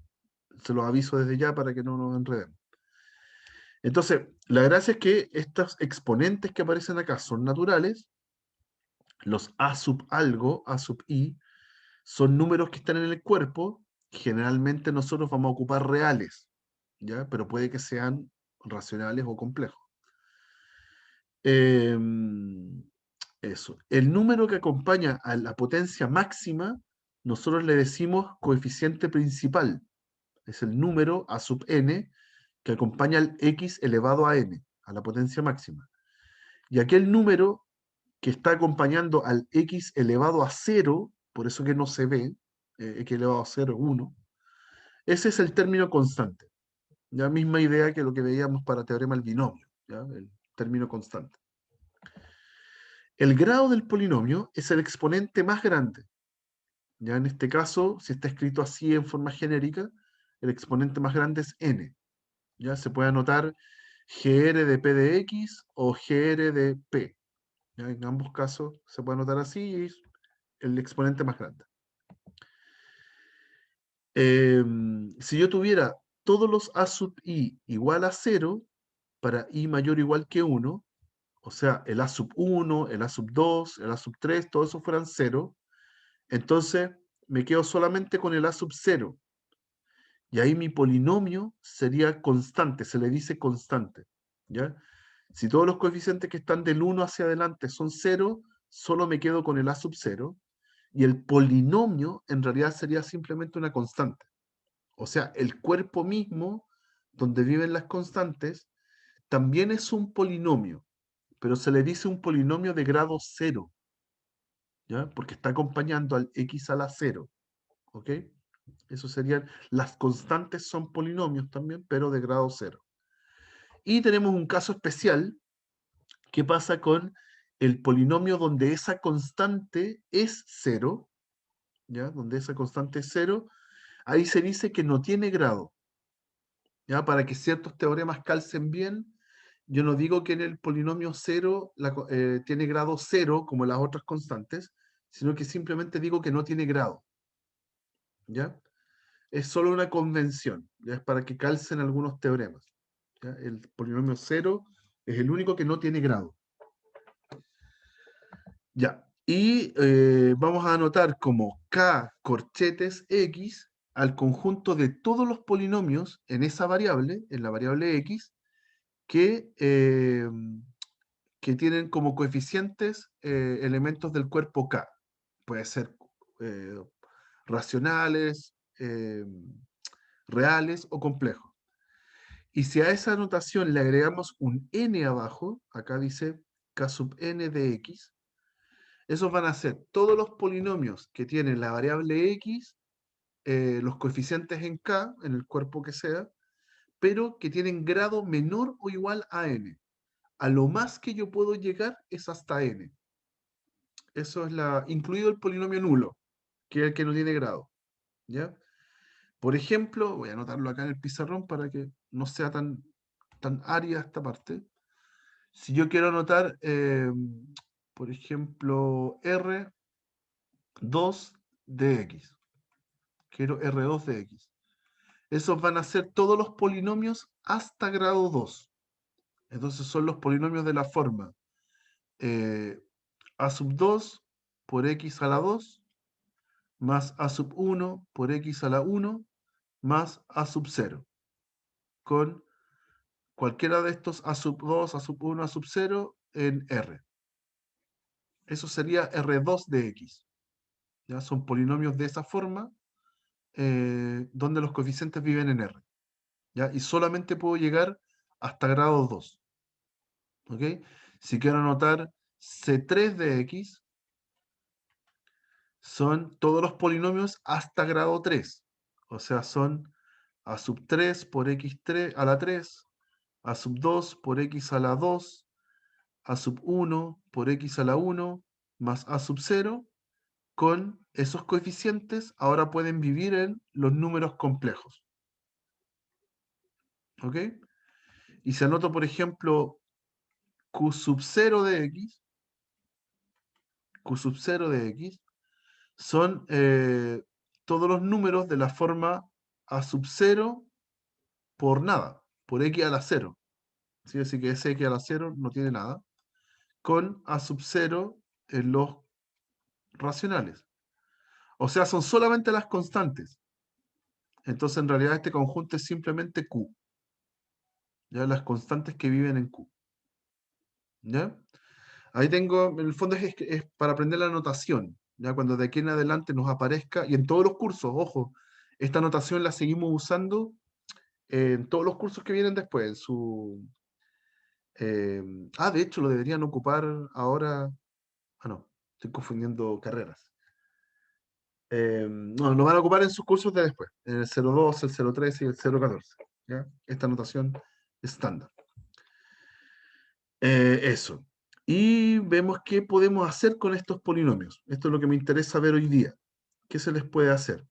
se los aviso desde ya para que no nos enredemos. Entonces, la gracia es que estos exponentes que aparecen acá son naturales. Los a sub algo, a sub i, son números que están en el cuerpo. Generalmente nosotros vamos a ocupar reales, ¿ya? Pero puede que sean racionales o complejos. Eso. El número que acompaña a la potencia máxima, nosotros le decimos coeficiente principal. Es el número a sub n que acompaña al x elevado a n, a la potencia máxima. Y aquel número que está acompañando al x elevado a 0, por eso que no se ve, x elevado a 0 es 1, ese es el término constante. La misma idea que lo que veíamos para teorema del binomio, ¿ya? El término constante. El grado del polinomio es el exponente más grande. Ya en este caso, si está escrito así en forma genérica, el exponente más grande es n. Ya se puede anotar gr de p de x o gr de p. ¿Ya? En ambos casos se puede anotar así y es el exponente más grande. Si yo tuviera todos los a sub i igual a 0, para i mayor o igual que 1, o sea, el a sub 1, el a sub 2, el a sub 3, todos esos fueran 0, entonces me quedo solamente con el a sub 0. Y ahí mi polinomio sería constante, se le dice constante. ¿Ya? Si todos los coeficientes que están del 1 hacia adelante son 0, solo me quedo con el a sub 0. Y el polinomio en realidad sería simplemente una constante. O sea, el cuerpo mismo, donde viven las constantes, también es un polinomio, pero se le dice un polinomio de grado 0, ¿ya? Porque está acompañando al x a la 0, ¿ok? Eso serían, las constantes son polinomios también, pero de grado 0. Y tenemos un caso especial. ¿Qué pasa con el polinomio donde esa constante es 0? ¿Ya? Donde esa constante es 0, ahí se dice que no tiene grado. ¿Ya? Para que ciertos teoremas calcen bien, yo no digo que en el polinomio 0 tiene grado 0, como las otras constantes, sino que simplemente digo que no tiene grado. ¿Ya? Es solo una convención, ¿ya? Es para que calcen algunos teoremas. ¿Ya? El polinomio 0 es el único que no tiene grado. Ya. Y vamos a anotar como K corchetes X al conjunto de todos los polinomios en esa variable, en la variable X, que tienen como coeficientes elementos del cuerpo K. Puede ser eh, racionales, reales o complejos. Y si a esa notación le agregamos un n abajo, acá dice K sub n de X, esos van a ser todos los polinomios que tienen la variable X, los coeficientes en K, en el cuerpo que sea, pero que tienen grado menor o igual a n. A lo más que yo puedo llegar es hasta n. Eso es incluido el polinomio nulo, que es el que no tiene grado. ¿Ya? Por ejemplo, voy a anotarlo acá en el pizarrón para que no sea tan árida esta parte. Si yo quiero anotar, por ejemplo, R2 de X. Quiero R2 de X. Esos van a ser todos los polinomios hasta grado 2. Entonces son los polinomios de la forma a sub 2 por x a la 2 más a sub 1 por x a la 1 más a sub 0. Con cualquiera de estos a sub 2, a sub 1, a sub 0 en R. Eso sería R2 de X. ¿Ya? Son polinomios de esa forma donde los coeficientes viven en R. ¿Ya? Y solamente puedo llegar hasta grado 2. ¿Ok? Si quiero anotar C3 de X, son todos los polinomios hasta grado 3. O sea, son a sub 3 por x3 a la 3, a sub 2 por x a la 2, a sub 1 por x a la 1, más a sub 0, con esos coeficientes ahora pueden vivir en los números complejos. ¿Ok? Y si anoto, por ejemplo, q sub 0 de x, q sub 0 de x, son todos los números de la forma a sub 0 por nada, por x a la 0. ¿Sí? Así que ese x a la 0 no tiene nada. Con a sub 0 en los racionales. O sea, son solamente las constantes. Entonces, en realidad, este conjunto es simplemente Q. ¿Ya? Las constantes que viven en Q. ¿Ya? Ahí tengo, en el fondo es para aprender la notación. ¿Ya? Cuando de aquí en adelante nos aparezca, y en todos los cursos, ojo, esta notación la seguimos usando en todos los cursos que vienen después. De hecho, lo deberían ocupar ahora. No, estoy confundiendo carreras. No, lo van a ocupar en sus cursos de después, en el 02, el 013 y el 014. ¿Ya? Esta notación estándar. Eso. Y vemos qué podemos hacer con estos polinomios. Esto es lo que me interesa ver hoy día. ¿Qué se les puede hacer?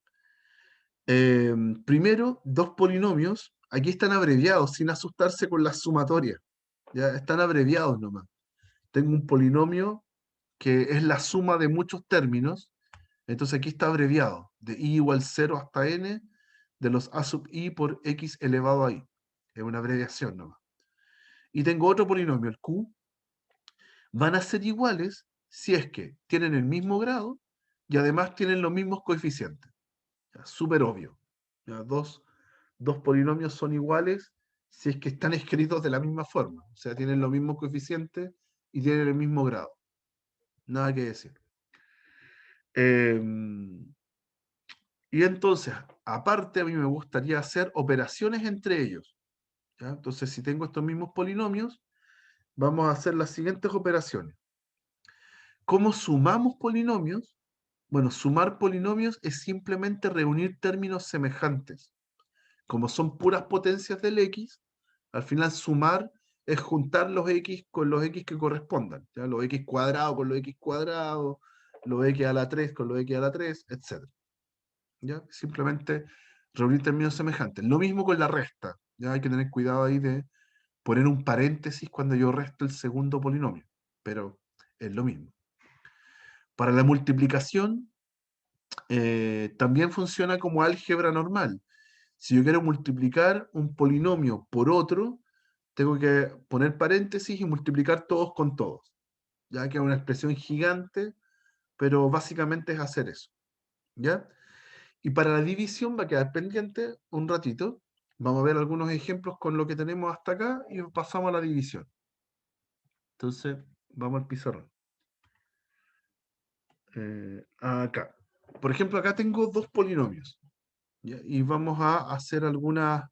Primero, dos polinomios. Aquí están abreviados, sin asustarse con las sumatorias. ¿Ya? Están abreviados nomás. Tengo un polinomio que es la suma de muchos términos. Entonces aquí está abreviado, de i igual 0 hasta n, de los a sub i por x elevado a i. Es una abreviación nomás. Y tengo otro polinomio, el q. Van a ser iguales si es que tienen el mismo grado y además tienen los mismos coeficientes. Súper obvio. ¿Ya? Dos polinomios son iguales si es que están escritos de la misma forma. O sea, tienen los mismos coeficientes y tienen el mismo grado. Nada que decir. Y entonces, aparte, a mí me gustaría hacer operaciones entre ellos. ¿Ya? Entonces, si tengo estos mismos polinomios, vamos a hacer las siguientes operaciones. ¿Cómo sumamos polinomios? Bueno, sumar polinomios es simplemente reunir términos semejantes. Como son puras potencias del x, Al final sumar es juntar los x con los x que correspondan, ¿ya? Los x cuadrados con los x cuadrados, los x a la 3 con los x a la 3, etc. ¿Ya? Simplemente reunir términos semejantes. Lo mismo con la resta, ya hay que tener cuidado ahí de poner un paréntesis cuando yo resto el segundo polinomio, pero es lo mismo. Para la multiplicación, también funciona como álgebra normal. Si yo quiero multiplicar un polinomio por otro, tengo que poner paréntesis y multiplicar todos con todos. Ya que es una expresión gigante, pero básicamente es hacer eso. ¿Ya? Y para la división va a quedar pendiente un ratito. Vamos a ver algunos ejemplos con lo que tenemos hasta acá y pasamos a la división. Entonces, vamos al pizarrón. Acá. Por ejemplo, acá tengo dos polinomios. ¿Ya? Y vamos a hacer alguna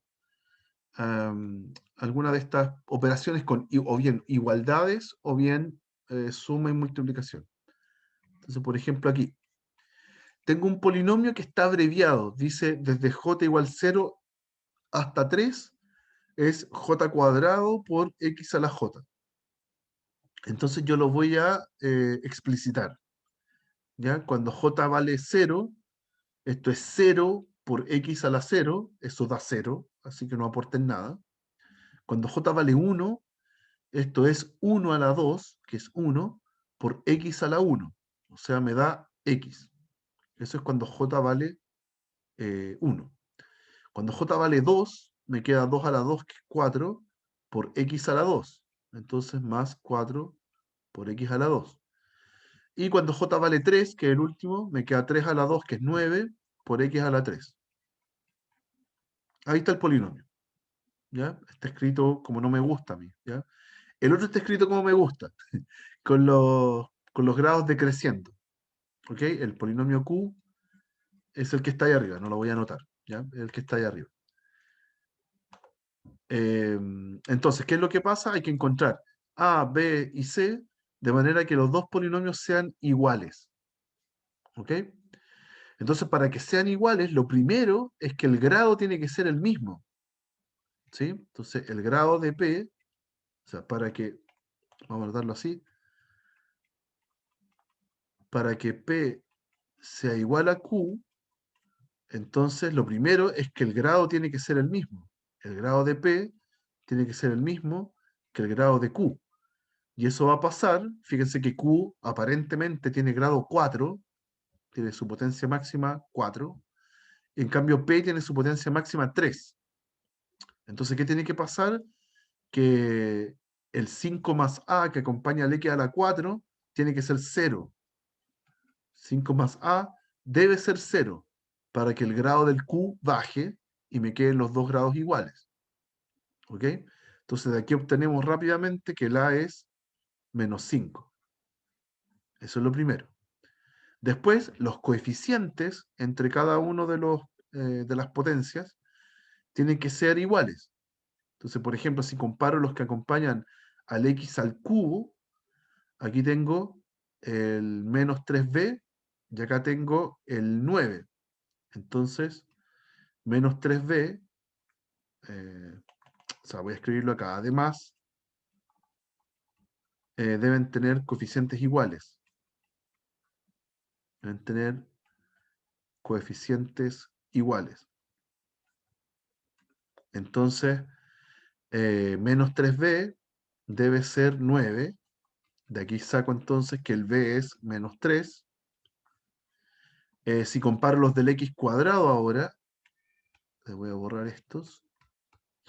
de estas operaciones con o bien igualdades o bien suma y multiplicación. Entonces, por ejemplo, aquí tengo un polinomio que está abreviado. Dice desde j igual 0 hasta 3 es j cuadrado por x a la j. Entonces yo lo voy a explicitar. ¿Ya? Cuando j vale 0, esto es 0 por x a la 0, eso da 0, así que no aporten nada. Cuando j vale 1, esto es 1 a la 2, que es 1, por x a la 1. O sea, me da x. Eso es cuando j vale 1. Cuando j vale 2, me queda 2 a la 2, que es 4, por x a la 2. Entonces, más 4 por x a la 2. Y cuando j vale 3, que es el último, me queda 3 a la 2, que es 9, por x a la 3. Ahí está el polinomio. ¿Ya? Está escrito como no me gusta a mí. ¿Ya? El otro está escrito como me gusta, con los grados decreciendo. ¿Ok? El polinomio Q es el que está ahí arriba, no lo voy a anotar. ¿Ya? El que está ahí arriba. Entonces, ¿qué es lo que pasa? Hay que encontrar A, B y C de manera que los dos polinomios sean iguales. ¿Ok? Entonces, para que sean iguales, lo primero es que el grado tiene que ser el mismo. ¿Sí? Entonces, el grado de P, o sea, vamos a darlo así, para que P sea igual a Q, entonces lo primero es que el grado tiene que ser el mismo. El grado de P tiene que ser el mismo que el grado de Q. Y eso va a pasar, fíjense que Q aparentemente tiene grado 4, tiene su potencia máxima 4, y en cambio P tiene su potencia máxima 3. Entonces, ¿qué tiene que pasar? Que el 5 más A que acompaña al x a la 4 tiene que ser 0. 5 más A debe ser 0 para que el grado del Q baje y me queden los dos grados iguales. ¿Ok? Entonces de aquí obtenemos rápidamente que el A es menos 5. Eso es lo primero. Después, los coeficientes entre cada uno de las potencias tienen que ser iguales. Entonces, por ejemplo, si comparo los que acompañan al x al cubo, aquí tengo el menos 3b y acá tengo el 9. Entonces, menos 3b, o sea, voy a escribirlo acá. Además, deben tener coeficientes iguales. Deben tener coeficientes iguales. Entonces, menos 3b debe ser 9. De aquí saco entonces que el b es menos 3. Si comparo los del x cuadrado ahora, les voy a borrar estos.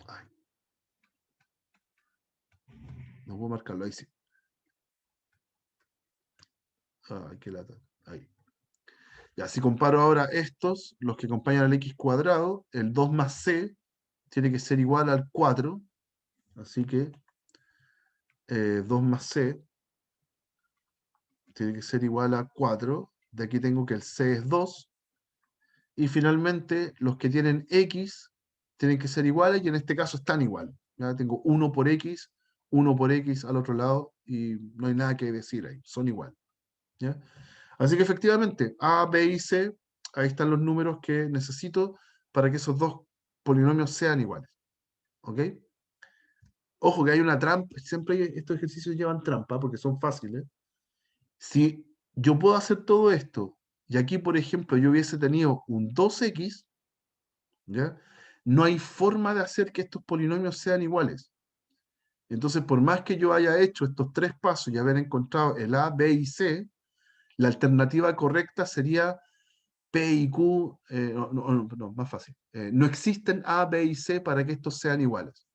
Ay, no puedo marcarlo, ahí sí. Ay, qué lata. Ahí. Ya, si comparo ahora estos, los que acompañan al x cuadrado, el 2 más c tiene que ser igual al 4. Así que 2 más c tiene que ser igual a 4. De aquí tengo que el c es 2. Y finalmente, los que tienen x tienen que ser iguales y en este caso están igual. Ya tengo 1 por x al otro lado y no hay nada que decir ahí, son igual. ¿Ya? Así que efectivamente, A, B y C, ahí están los números que necesito para que esos dos polinomios sean iguales. ¿Ok? Ojo que hay una trampa, siempre estos ejercicios llevan trampa porque son fáciles. Si yo puedo hacer todo esto, y aquí, por ejemplo, yo hubiese tenido un 2x, ¿ya? No hay forma de hacer que estos polinomios sean iguales. Entonces, por más que yo haya hecho estos 3 pasos y haber encontrado el A, B y C, la alternativa correcta sería P y Q, no, más fácil. No existen A, B y C para que estos sean iguales.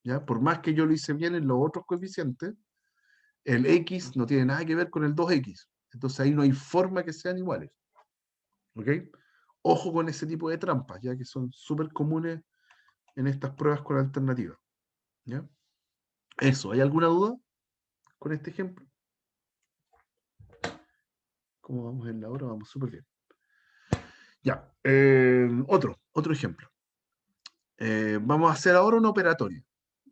¿Ya? Por más que yo lo hice bien en los otros coeficientes, el X no tiene nada que ver con el 2X. Entonces ahí no hay forma que sean iguales. ¿Ok? Ojo con ese tipo de trampas, ya que son súper comunes en estas pruebas con alternativas. ¿Ya? Eso, ¿hay alguna duda con este ejemplo? ¿Cómo vamos en la hora? Vamos súper bien. Ya, otro ejemplo. Vamos a hacer ahora una operatoria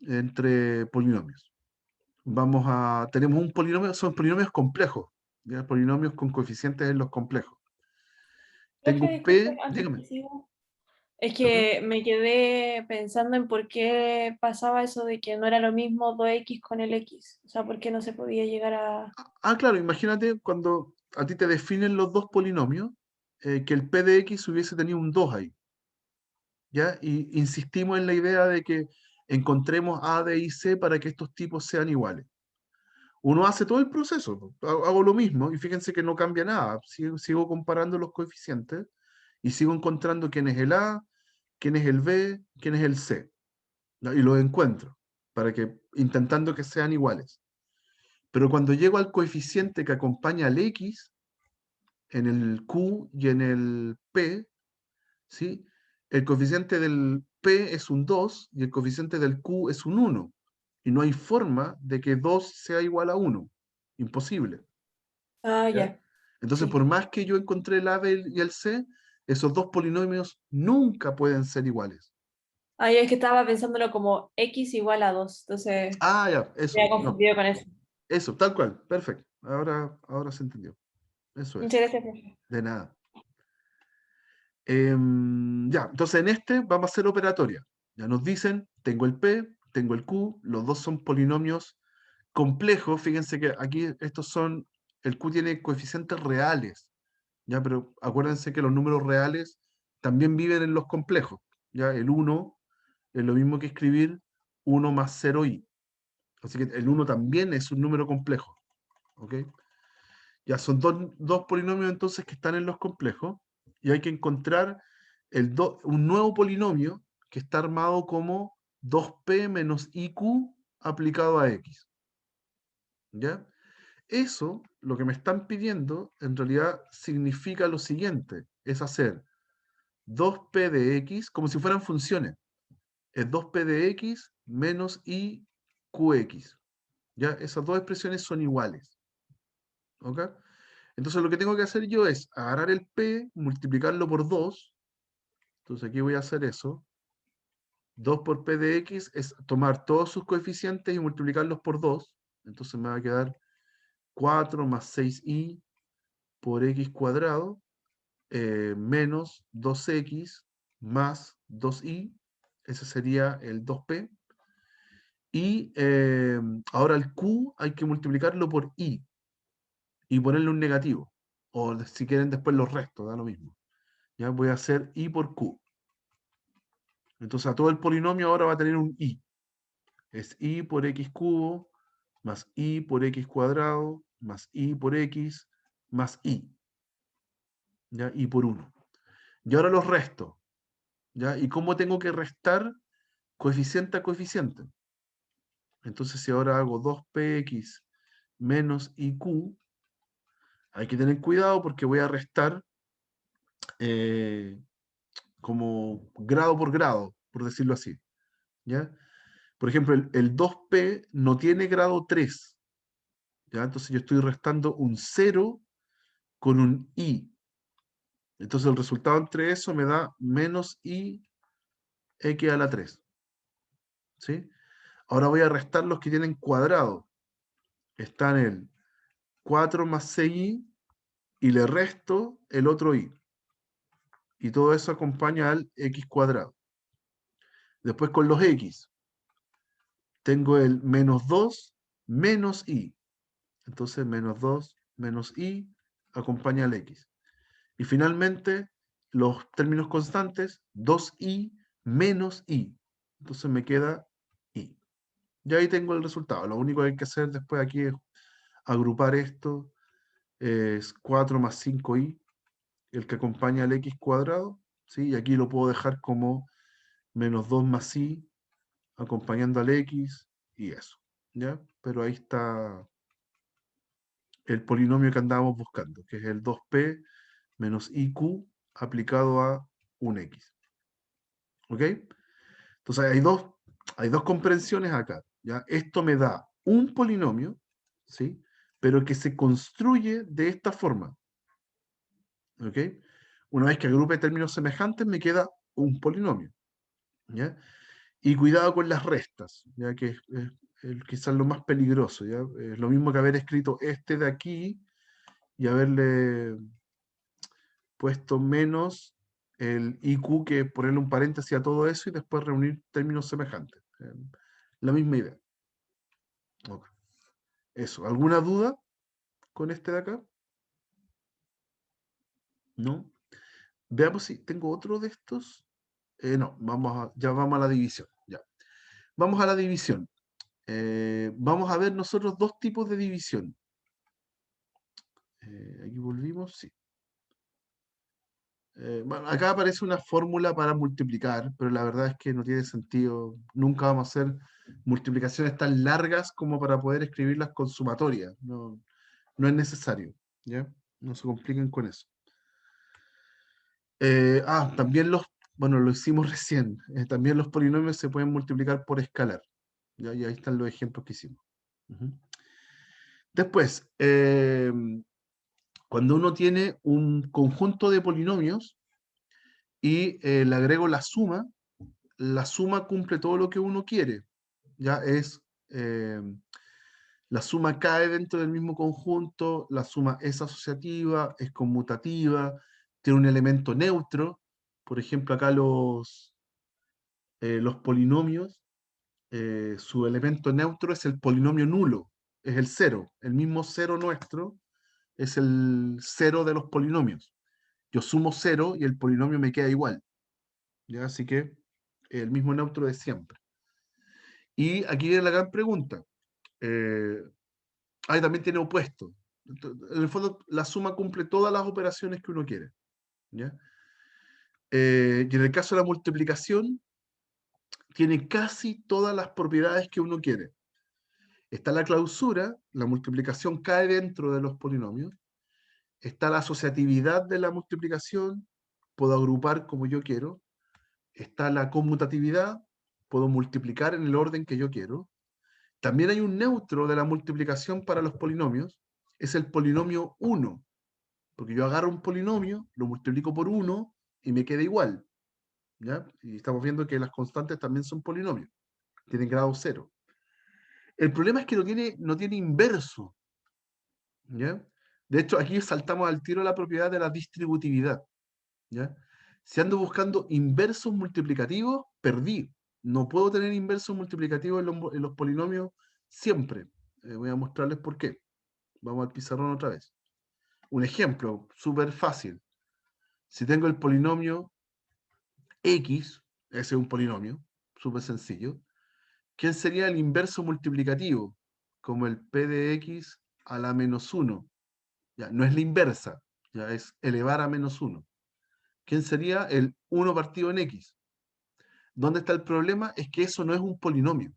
entre polinomios. Tenemos un polinomio, son polinomios complejos, ¿ya? Polinomios con coeficientes en los complejos. Tengo Profe, disculpe, P, antes dígame. que siga. Es ¿Perdón? que me quedé pensando en por qué pasaba eso de que no era lo mismo 2x con el x. O sea, por qué no se podía llegar a... Claro, imagínate cuando a ti te definen los dos polinomios, que el P de X hubiese tenido un 2 ahí, ¿ya? Y insistimos en la idea de que encontremos A, B y C para que estos tipos sean iguales. Uno hace todo el proceso, hago lo mismo y fíjense que no cambia nada. Sigo comparando los coeficientes y sigo encontrando quién es el A, quién es el B, quién es el C, ¿no? Y los encuentro, intentando que sean iguales. Pero cuando llego al coeficiente que acompaña al X, en el Q y en el P, ¿sí? El coeficiente del P es un 2 y el coeficiente del Q es un 1. Y no hay forma de que 2 sea igual a 1. Imposible. Ah, ¿Ya? ya. Entonces, Sí. por más que yo encontré el A y el C, esos dos polinomios nunca pueden ser iguales. Ah, yo es que estaba pensándolo como x igual a 2. Entonces, Ya, me había eso, no, confundido con eso. eso, tal cual, perfecto. Ahora se entendió. Eso Muchas es, gracias, profe. de nada. Ya, entonces en este vamos a hacer operatoria. Ya nos dicen, tengo el P, tengo el Q, los dos son polinomios complejos. Fíjense que aquí el Q tiene coeficientes reales, ya, pero acuérdense que los números reales también viven en los complejos. Ya, el 1 es lo mismo que escribir 1 más 0i. Así que el 1 también es un número complejo. ¿Ok? Ya son dos polinomios entonces que están en los complejos y hay que encontrar un nuevo polinomio que está armado como 2p menos iq aplicado a x. ¿Ya? Eso, lo que me están pidiendo, en realidad significa lo siguiente, es hacer 2p de x como si fueran funciones. Es 2p de x menos iqx. ¿Ya? Esas dos expresiones son iguales. ¿Ok? Entonces lo que tengo que hacer yo es agarrar el P, multiplicarlo por 2. Entonces aquí voy a hacer eso. 2 por P de X es tomar todos sus coeficientes y multiplicarlos por 2. Entonces me va a quedar 4 más 6i por x cuadrado menos 2x más 2i. Ese sería el 2p. Y ahora el q hay que multiplicarlo por i y ponerle un negativo. O si quieren después los restos, da lo mismo. Ya voy a hacer i por q. Entonces a todo el polinomio ahora va a tener un i. Es i por x cubo más i por x cuadrado más i por x más i. ¿Ya? I por 1. Y ahora los resto. ¿Ya? ¿Y cómo tengo que restar coeficiente a coeficiente? Entonces si ahora hago 2px menos iq, hay que tener cuidado porque voy a restar como grado por grado, por decirlo así. ¿Ya? Por ejemplo, el 2p no tiene grado 3. ¿Ya? Entonces yo estoy restando un 0 con un i. Entonces el resultado entre eso me da menos i x a la 3. ¿Sí? Ahora voy a restar los que tienen cuadrado. Están el 4 más 6i y le resto el otro i. Y todo eso acompaña al x cuadrado. Después con los x. tengo el menos 2 menos i. Entonces, menos 2 menos i acompaña al x. Y finalmente, los términos constantes, 2i menos i. Entonces me queda i. Y ahí tengo el resultado. Lo único que hay que hacer después aquí es agrupar esto. Es 4 más 5i, el que acompaña al x cuadrado. ¿Sí? Y aquí lo puedo dejar como menos 2 más i, acompañando al x, y eso. ¿Ya? Pero ahí está el polinomio que andábamos buscando, que es el 2p menos iq aplicado a un x. ¿Ok? Entonces hay dos comprensiones acá. ¿Ya? Esto me da un polinomio, ¿sí? Pero que se construye de esta forma. ¿Ok? Una vez que agrupe términos semejantes, me queda un polinomio. ¿Ya? Y cuidado con las restas, ya que es quizás lo más peligroso. ¿Ya? Es lo mismo que haber escrito este de aquí y haberle puesto menos el IQ, que ponerle un paréntesis a todo eso y después reunir términos semejantes. La misma idea. Ok. Eso. ¿Alguna duda con este de acá? ¿No? Veamos si tengo otro de estos. No, ya vamos a la división. Ya. Vamos a la división. Vamos a ver nosotros dos tipos de división. Aquí volvimos, sí. Bueno, acá aparece una fórmula para multiplicar, pero la verdad es que no tiene sentido. Nunca vamos a hacer multiplicaciones tan largas como para poder escribirlas con sumatoria. No, no es necesario. ¿Ya? No se compliquen con eso. También bueno, lo hicimos recién. También los polinomios se pueden multiplicar por escalar. ¿Ya? Y ahí están los ejemplos que hicimos. Ujú. Después, cuando uno tiene un conjunto de polinomios y le agrego la suma cumple todo lo que uno quiere. Ya la suma cae dentro del mismo conjunto, la suma es asociativa, es conmutativa, tiene un elemento neutro. Por ejemplo, acá los polinomios, su elemento neutro es el polinomio nulo, es el cero. El mismo cero nuestro es el cero de los polinomios. Yo sumo cero y el polinomio me queda igual. ¿Ya? Así que el mismo neutro de siempre. Y aquí viene la gran pregunta. También tiene opuesto. En el fondo, la suma cumple todas las operaciones que uno quiere. ¿Ya? Y en el caso de la multiplicación, tiene casi todas las propiedades que uno quiere. Está la clausura, la multiplicación cae dentro de los polinomios. Está la asociatividad de la multiplicación, puedo agrupar como yo quiero. Está la conmutatividad, puedo multiplicar en el orden que yo quiero. También hay un neutro de la multiplicación para los polinomios, es el polinomio 1, porque yo agarro un polinomio, lo multiplico por 1 y me queda igual. ¿Ya? Y estamos viendo que las constantes también son polinomios, tienen grado 0. El problema es que no tiene inverso. ¿Ya? De hecho, aquí saltamos al tiro la propiedad de la distributividad. ¿Ya? Si ando buscando inversos multiplicativos, perdí. No puedo tener inversos multiplicativos en los polinomios siempre. Voy a mostrarles por qué. Vamos al pizarrón otra vez. Un ejemplo súper fácil. Si tengo el polinomio x, ese es un polinomio, súper sencillo. ¿Quién sería el inverso multiplicativo? Como el p de x a la menos 1. Ya, no es la inversa, ya es elevar a menos 1. ¿Quién sería el 1 partido en x? ¿Dónde está el problema? Es que eso no es un polinomio.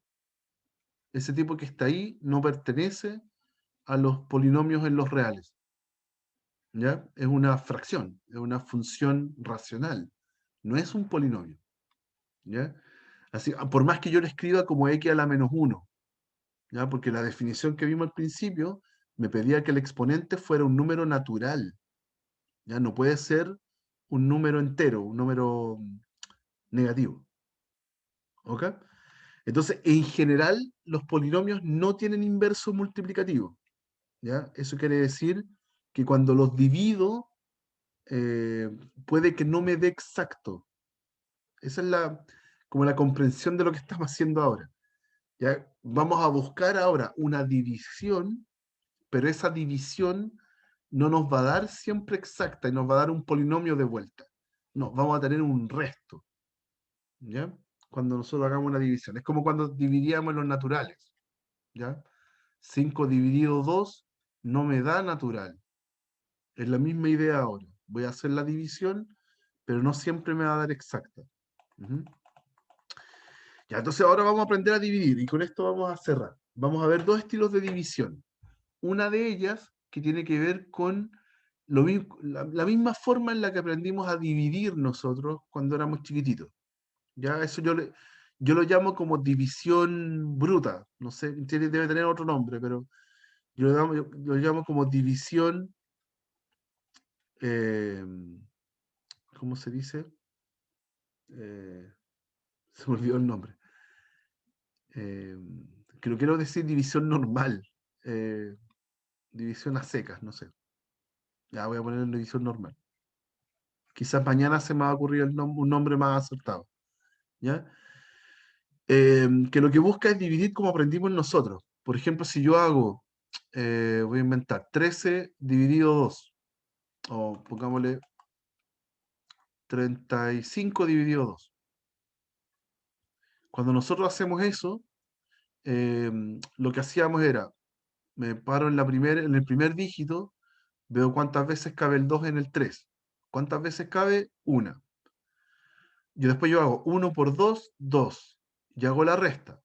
Ese tipo que está ahí no pertenece a los polinomios en los reales. ¿Ya? Es una fracción, es una función racional. No es un polinomio. ¿Ya? Así, por más que yo lo escriba como x a la menos 1, ¿ya? Porque la definición que vimos al principio me pedía que el exponente fuera un número natural. ¿Ya? No puede ser un número entero, un número negativo. ¿Ok? Entonces, en general, los polinomios no tienen inverso multiplicativo. ¿Ya? Eso quiere decir que cuando los divido, puede que no me dé exacto. Esa es como la comprensión de lo que estamos haciendo ahora. ¿Ya? Vamos a buscar ahora una división, pero esa división no nos va a dar siempre exacta y nos va a dar un polinomio de vuelta. No, vamos a tener un resto. ¿Ya? Cuando nosotros hagamos una división. Es como cuando dividíamos en los naturales. ¿Ya? 5 dividido 2 no me da natural. Es la misma idea ahora. Voy a hacer la división, pero no siempre me va a dar exacta. Ujú. Ya, entonces ahora vamos a aprender a dividir y con esto vamos a cerrar. Vamos a ver dos estilos de división. Una de ellas que tiene que ver con la misma forma en la que aprendimos a dividir nosotros cuando éramos chiquititos. Ya eso yo lo llamo como división bruta. No sé, debe tener otro nombre, pero yo lo llamo como división, eh, ¿cómo se dice? Eh, Se me olvidó el nombre. Eh, que lo quiero decir división normal. eh, División a secas, no sé. Ya voy a poner en división normal. Quizás mañana se me va a ocurrir un nombre más acertado. ¿Ya? Que lo que busca es dividir como aprendimos nosotros. Por ejemplo, si yo hago, voy a inventar, 13 dividido 2, o pongámosle 35 dividido 2. Cuando nosotros hacemos eso, lo que hacíamos era, me paro en el primer dígito, veo cuántas veces cabe el 2 en el 3. ¿Cuántas veces cabe? Una. Y después yo hago 1 por 2, 2. Y hago la resta.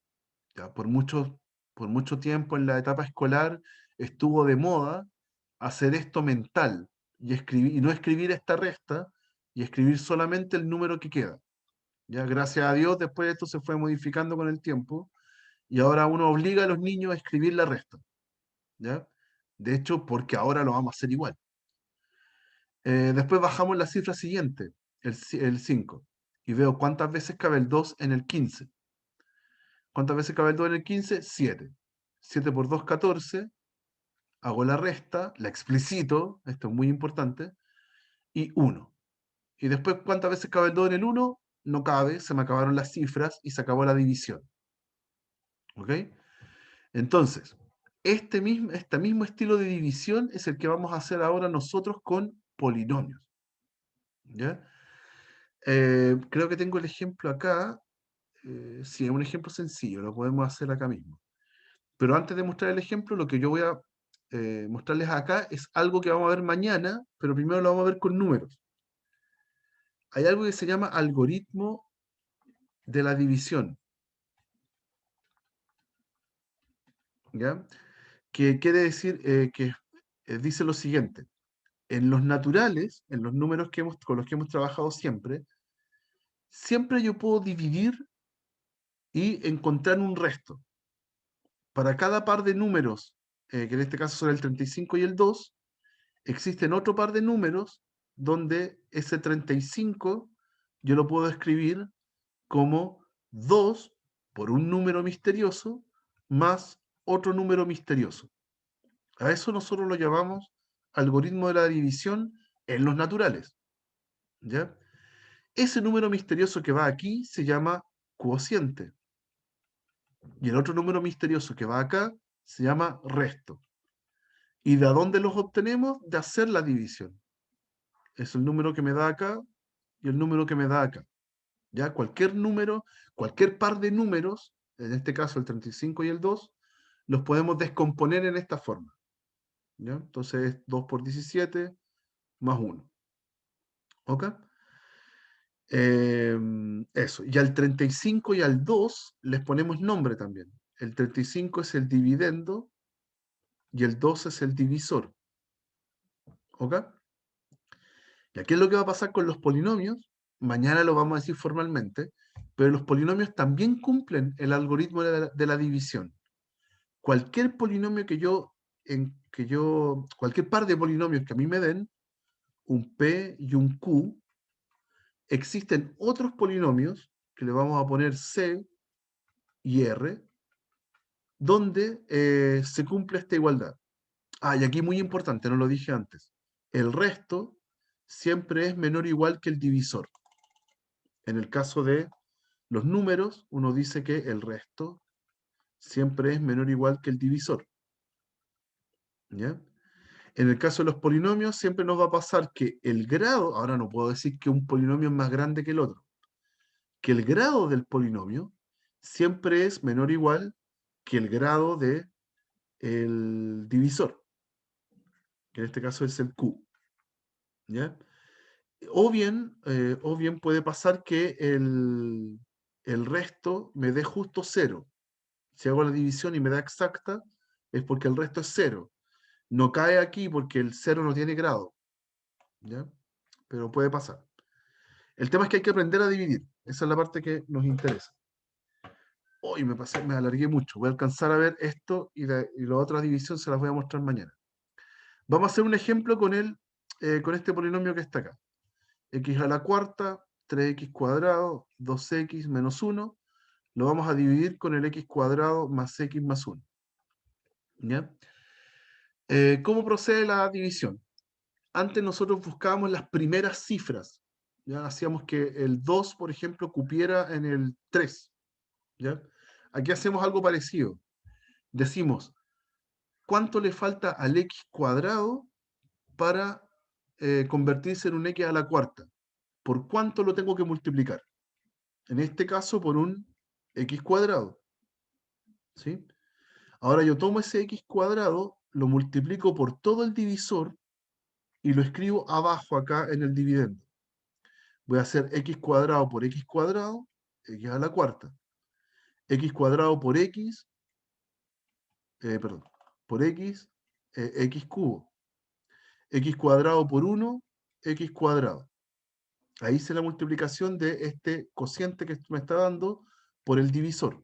Ya, por mucho tiempo en la etapa escolar estuvo de moda hacer esto mental y no escribir esta resta y escribir solamente el número que queda. Ya, gracias a Dios, después esto se fue modificando con el tiempo y ahora uno obliga a los niños a escribir la resta. ¿Ya? De hecho, porque ahora lo vamos a hacer igual. Después bajamos la cifra siguiente, el 5, y veo cuántas veces cabe el 2 en el 15. ¿Cuántas veces cabe el 2 en el 15? 7. 7 por 2, 14. Hago la resta, la explicito, esto es muy importante, y 1. Y después, ¿cuántas veces cabe el 2 en el 1? No cabe, se me acabaron las cifras y se acabó la división. ¿Ok? Entonces, este mismo estilo de división es el que vamos a hacer ahora nosotros con polinomios. ¿Ya? Creo que tengo el ejemplo acá. Sí, es un ejemplo sencillo, lo podemos hacer acá mismo. Pero antes de mostrar el ejemplo, lo que yo voy a mostrarles acá es algo que vamos a ver mañana, pero primero lo vamos a ver con números. Hay algo que se llama algoritmo de la división. ¿Ya? Que quiere decir que dice lo siguiente. En los naturales, en los números con los que hemos trabajado siempre, siempre yo puedo dividir y encontrar un resto. Para cada par de números, que en este caso son el 35 y el 2, existen otro par de números donde ese 35 yo lo puedo escribir como 2 por un número misterioso más otro número misterioso. A eso nosotros lo llamamos algoritmo de la división en los naturales. ¿Ya? Ese número misterioso que va aquí se llama cociente. Y el otro número misterioso que va acá se llama resto. ¿Y de dónde los obtenemos? De hacer la división. Es el número que me da acá y el número que me da acá. ¿Ya? Cualquier número, cualquier par de números, en este caso el 35 y el 2, los podemos descomponer en esta forma. ¿Ya? Entonces es 2 por 17 más 1. ¿Ok? Eso. Y al 35 y al 2 les ponemos nombre también. El 35 es el dividendo y el 2 es el divisor. ¿Ok? ¿Y aquí es lo que va a pasar con los polinomios? Mañana lo vamos a decir formalmente, pero los polinomios también cumplen el algoritmo de la división. Cualquier polinomio cualquier par de polinomios que a mí me den, un P y un Q, existen otros polinomios que le vamos a poner C y R, donde se cumple esta igualdad. Ah, y aquí muy importante, no lo dije antes. El resto siempre es menor o igual que el divisor. En el caso de los números, uno dice que el resto siempre es menor o igual que el divisor. ¿Ya? En el caso de los polinomios, siempre nos va a pasar que el grado, ahora no puedo decir que un polinomio es más grande que el otro, que el grado del polinomio siempre es menor o igual que el grado del divisor, que en este caso es el Q. ¿Ya? O bien puede pasar que el resto me dé justo 0. Si hago la división y me da exacta, es porque el resto es 0. No cae aquí porque el 0 no tiene grado. ¿Ya? Pero puede pasar. El tema es que hay que aprender a dividir. Esa es la parte que nos interesa. Hoy me alargué mucho. Voy a alcanzar a ver esto y la otra división se las voy a mostrar mañana. Vamos a hacer un ejemplo con este polinomio que está acá. X a la cuarta, 3x cuadrado, 2x menos 1. Lo vamos a dividir con el x cuadrado más x más 1. ¿Ya? ¿Cómo procede la división? Antes nosotros buscábamos las primeras cifras. ¿Ya? Hacíamos que el 2, por ejemplo, cupiera en el 3. ¿Ya? Aquí hacemos algo parecido. Decimos, ¿cuánto le falta al x cuadrado para convertirse en un x a la cuarta? ¿Por cuánto lo tengo que multiplicar? En este caso, por un x cuadrado. ¿Sí? Ahora yo tomo ese x cuadrado, lo multiplico por todo el divisor y lo escribo abajo acá en el dividendo. Voy a hacer x cuadrado por x cuadrado, x a la cuarta. X cuadrado por x, por x, x cubo. X cuadrado por 1, x cuadrado. Ahí hice la multiplicación de este cociente que me está dando por el divisor.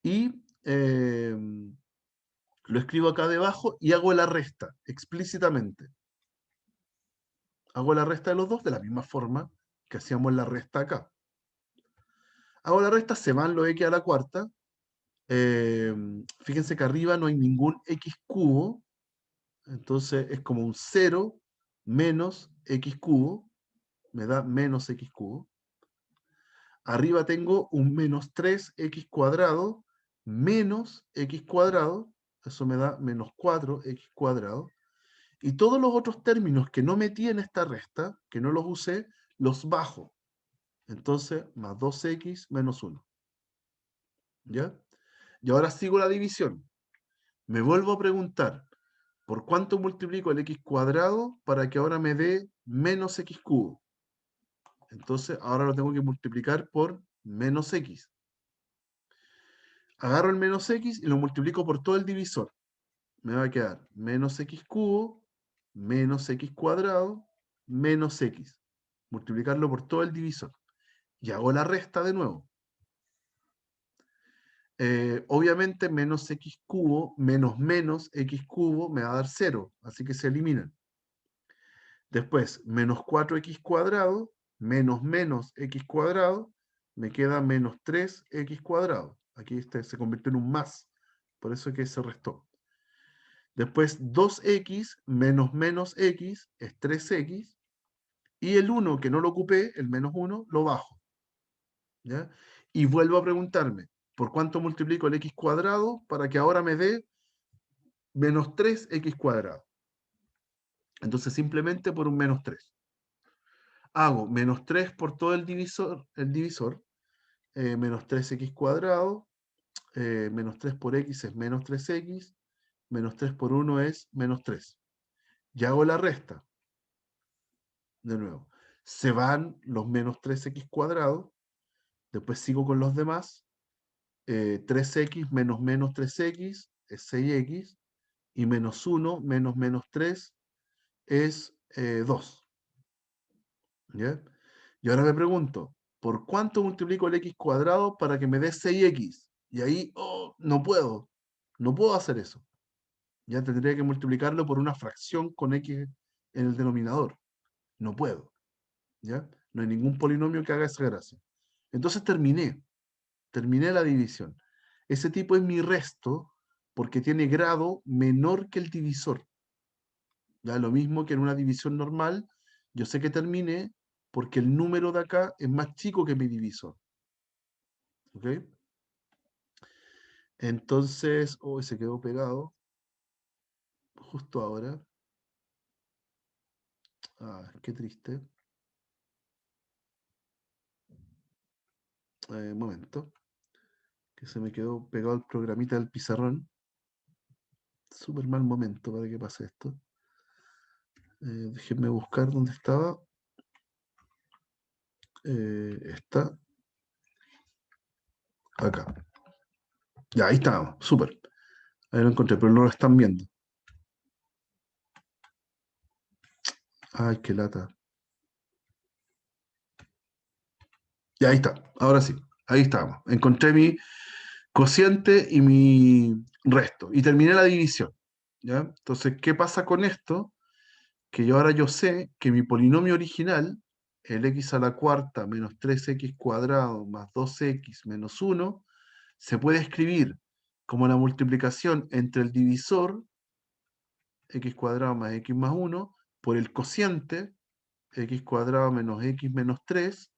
Y lo escribo acá debajo y hago la resta explícitamente. Hago la resta de los dos de la misma forma que hacíamos la resta acá. Hago la resta, se van los x a la cuarta. Fíjense que arriba no hay ningún x cubo. Entonces es como un 0 menos x cubo. Me da menos x cubo. Arriba tengo un menos 3x cuadrado menos x cuadrado. Eso me da menos 4x cuadrado. Y todos los otros términos que no metí en esta resta, que no los usé, los bajo. Entonces, más 2x menos 1. ¿Ya? Y ahora sigo la división. Me vuelvo a preguntar, ¿por cuánto multiplico el x cuadrado para que ahora me dé menos x cubo? Entonces, ahora lo tengo que multiplicar por menos x. Agarro el menos x y lo multiplico por todo el divisor. Me va a quedar menos x cubo, menos x cuadrado, menos x. Multiplicarlo por todo el divisor. Y hago la resta de nuevo. Obviamente menos x cubo menos menos x cubo me va a dar 0, así que se eliminan. Después, menos 4x cuadrado menos menos x cuadrado, me queda menos 3x cuadrado. Aquí se convirtió en un más, por eso es que se restó. Después 2x menos menos x es 3x, y el 1 que no lo ocupé, el menos 1, lo bajo. ¿Ya? Y vuelvo a preguntarme, ¿por cuánto multiplico el x cuadrado para que ahora me dé menos 3x cuadrado? Entonces simplemente por un menos 3. Hago menos 3 por todo el divisor, menos 3x cuadrado, menos 3 por x es menos 3x, menos 3 por 1 es menos 3. Y hago la resta. De nuevo, se van los menos 3x cuadrado, después sigo con los demás, 3x menos menos 3x es 6x, y menos 1 menos menos 3 es 2. ¿Ya? Y ahora me pregunto, ¿por cuánto multiplico el x cuadrado para que me dé 6x? Y ahí, no puedo hacer eso. Ya tendría que multiplicarlo por una fracción con x en el denominador. No puedo. ¿Ya? No hay ningún polinomio que haga esa gracia. Entonces terminé la división. Ese tipo es mi resto porque tiene grado menor que el divisor. Ya lo mismo que en una división normal, yo sé que terminé porque el número de acá es más chico que mi divisor. ¿Ok? Entonces, se quedó pegado justo ahora. Qué triste. Un momento. Que se me quedó pegado el programita del pizarrón. Súper mal momento para que pase esto. Déjenme buscar dónde estaba. Está acá. Ya, ahí estábamos. Súper. Ahí lo encontré, pero no lo están viendo. Ay, qué lata. Ya, ahí está. Ahora sí. Ahí estábamos. Encontré mi cociente y mi resto. Y terminé la división. ¿Ya? Entonces, ¿qué pasa con esto? Que yo sé que mi polinomio original, el x a la cuarta menos 3x cuadrado más 2x menos 1, se puede escribir como la multiplicación entre el divisor, x cuadrado más x más 1, por el cociente, x cuadrado menos x menos 3,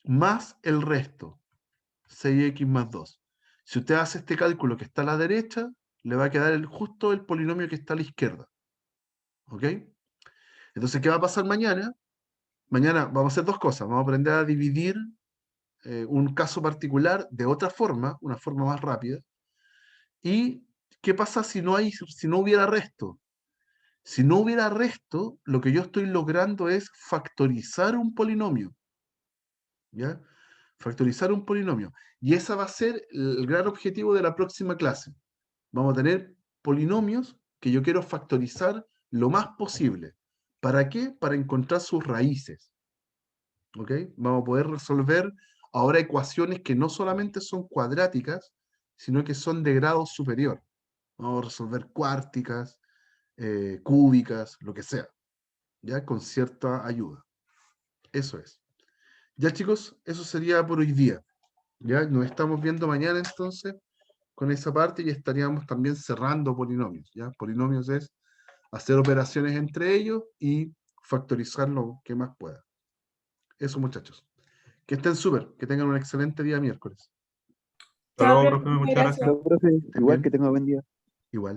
más el resto, 6x más 2. Si usted hace este cálculo que está a la derecha, le va a quedar justo el polinomio que está a la izquierda. ¿Ok? Entonces, ¿qué va a pasar mañana? Mañana vamos a hacer dos cosas. Vamos a aprender a dividir un caso particular de otra forma, una forma más rápida. ¿Y qué pasa si no hubiera resto? Si no hubiera resto, lo que yo estoy logrando es factorizar un polinomio. ¿Ya? Factorizar un polinomio. Y ese va a ser el gran objetivo de la próxima clase. Vamos a tener polinomios que yo quiero factorizar lo más posible. ¿Para qué? Para encontrar sus raíces. ¿Ok? Vamos a poder resolver ahora ecuaciones que no solamente son cuadráticas, sino que son de grado superior. Vamos a resolver cuárticas, cúbicas, lo que sea, ¿ya? Con cierta ayuda. Eso es. Ya, chicos, eso sería por hoy día. Ya, nos estamos viendo mañana entonces con esa parte y estaríamos también cerrando polinomios. ¿Ya? Polinomios es hacer operaciones entre ellos y factorizar lo que más pueda. Eso, muchachos. Que estén súper, que tengan un excelente día miércoles. Hasta Chao, luego, profe, profe, muchas muchas gracias. gracias. Chao, profe, Estén igual bien. que tenga buen día. Igual.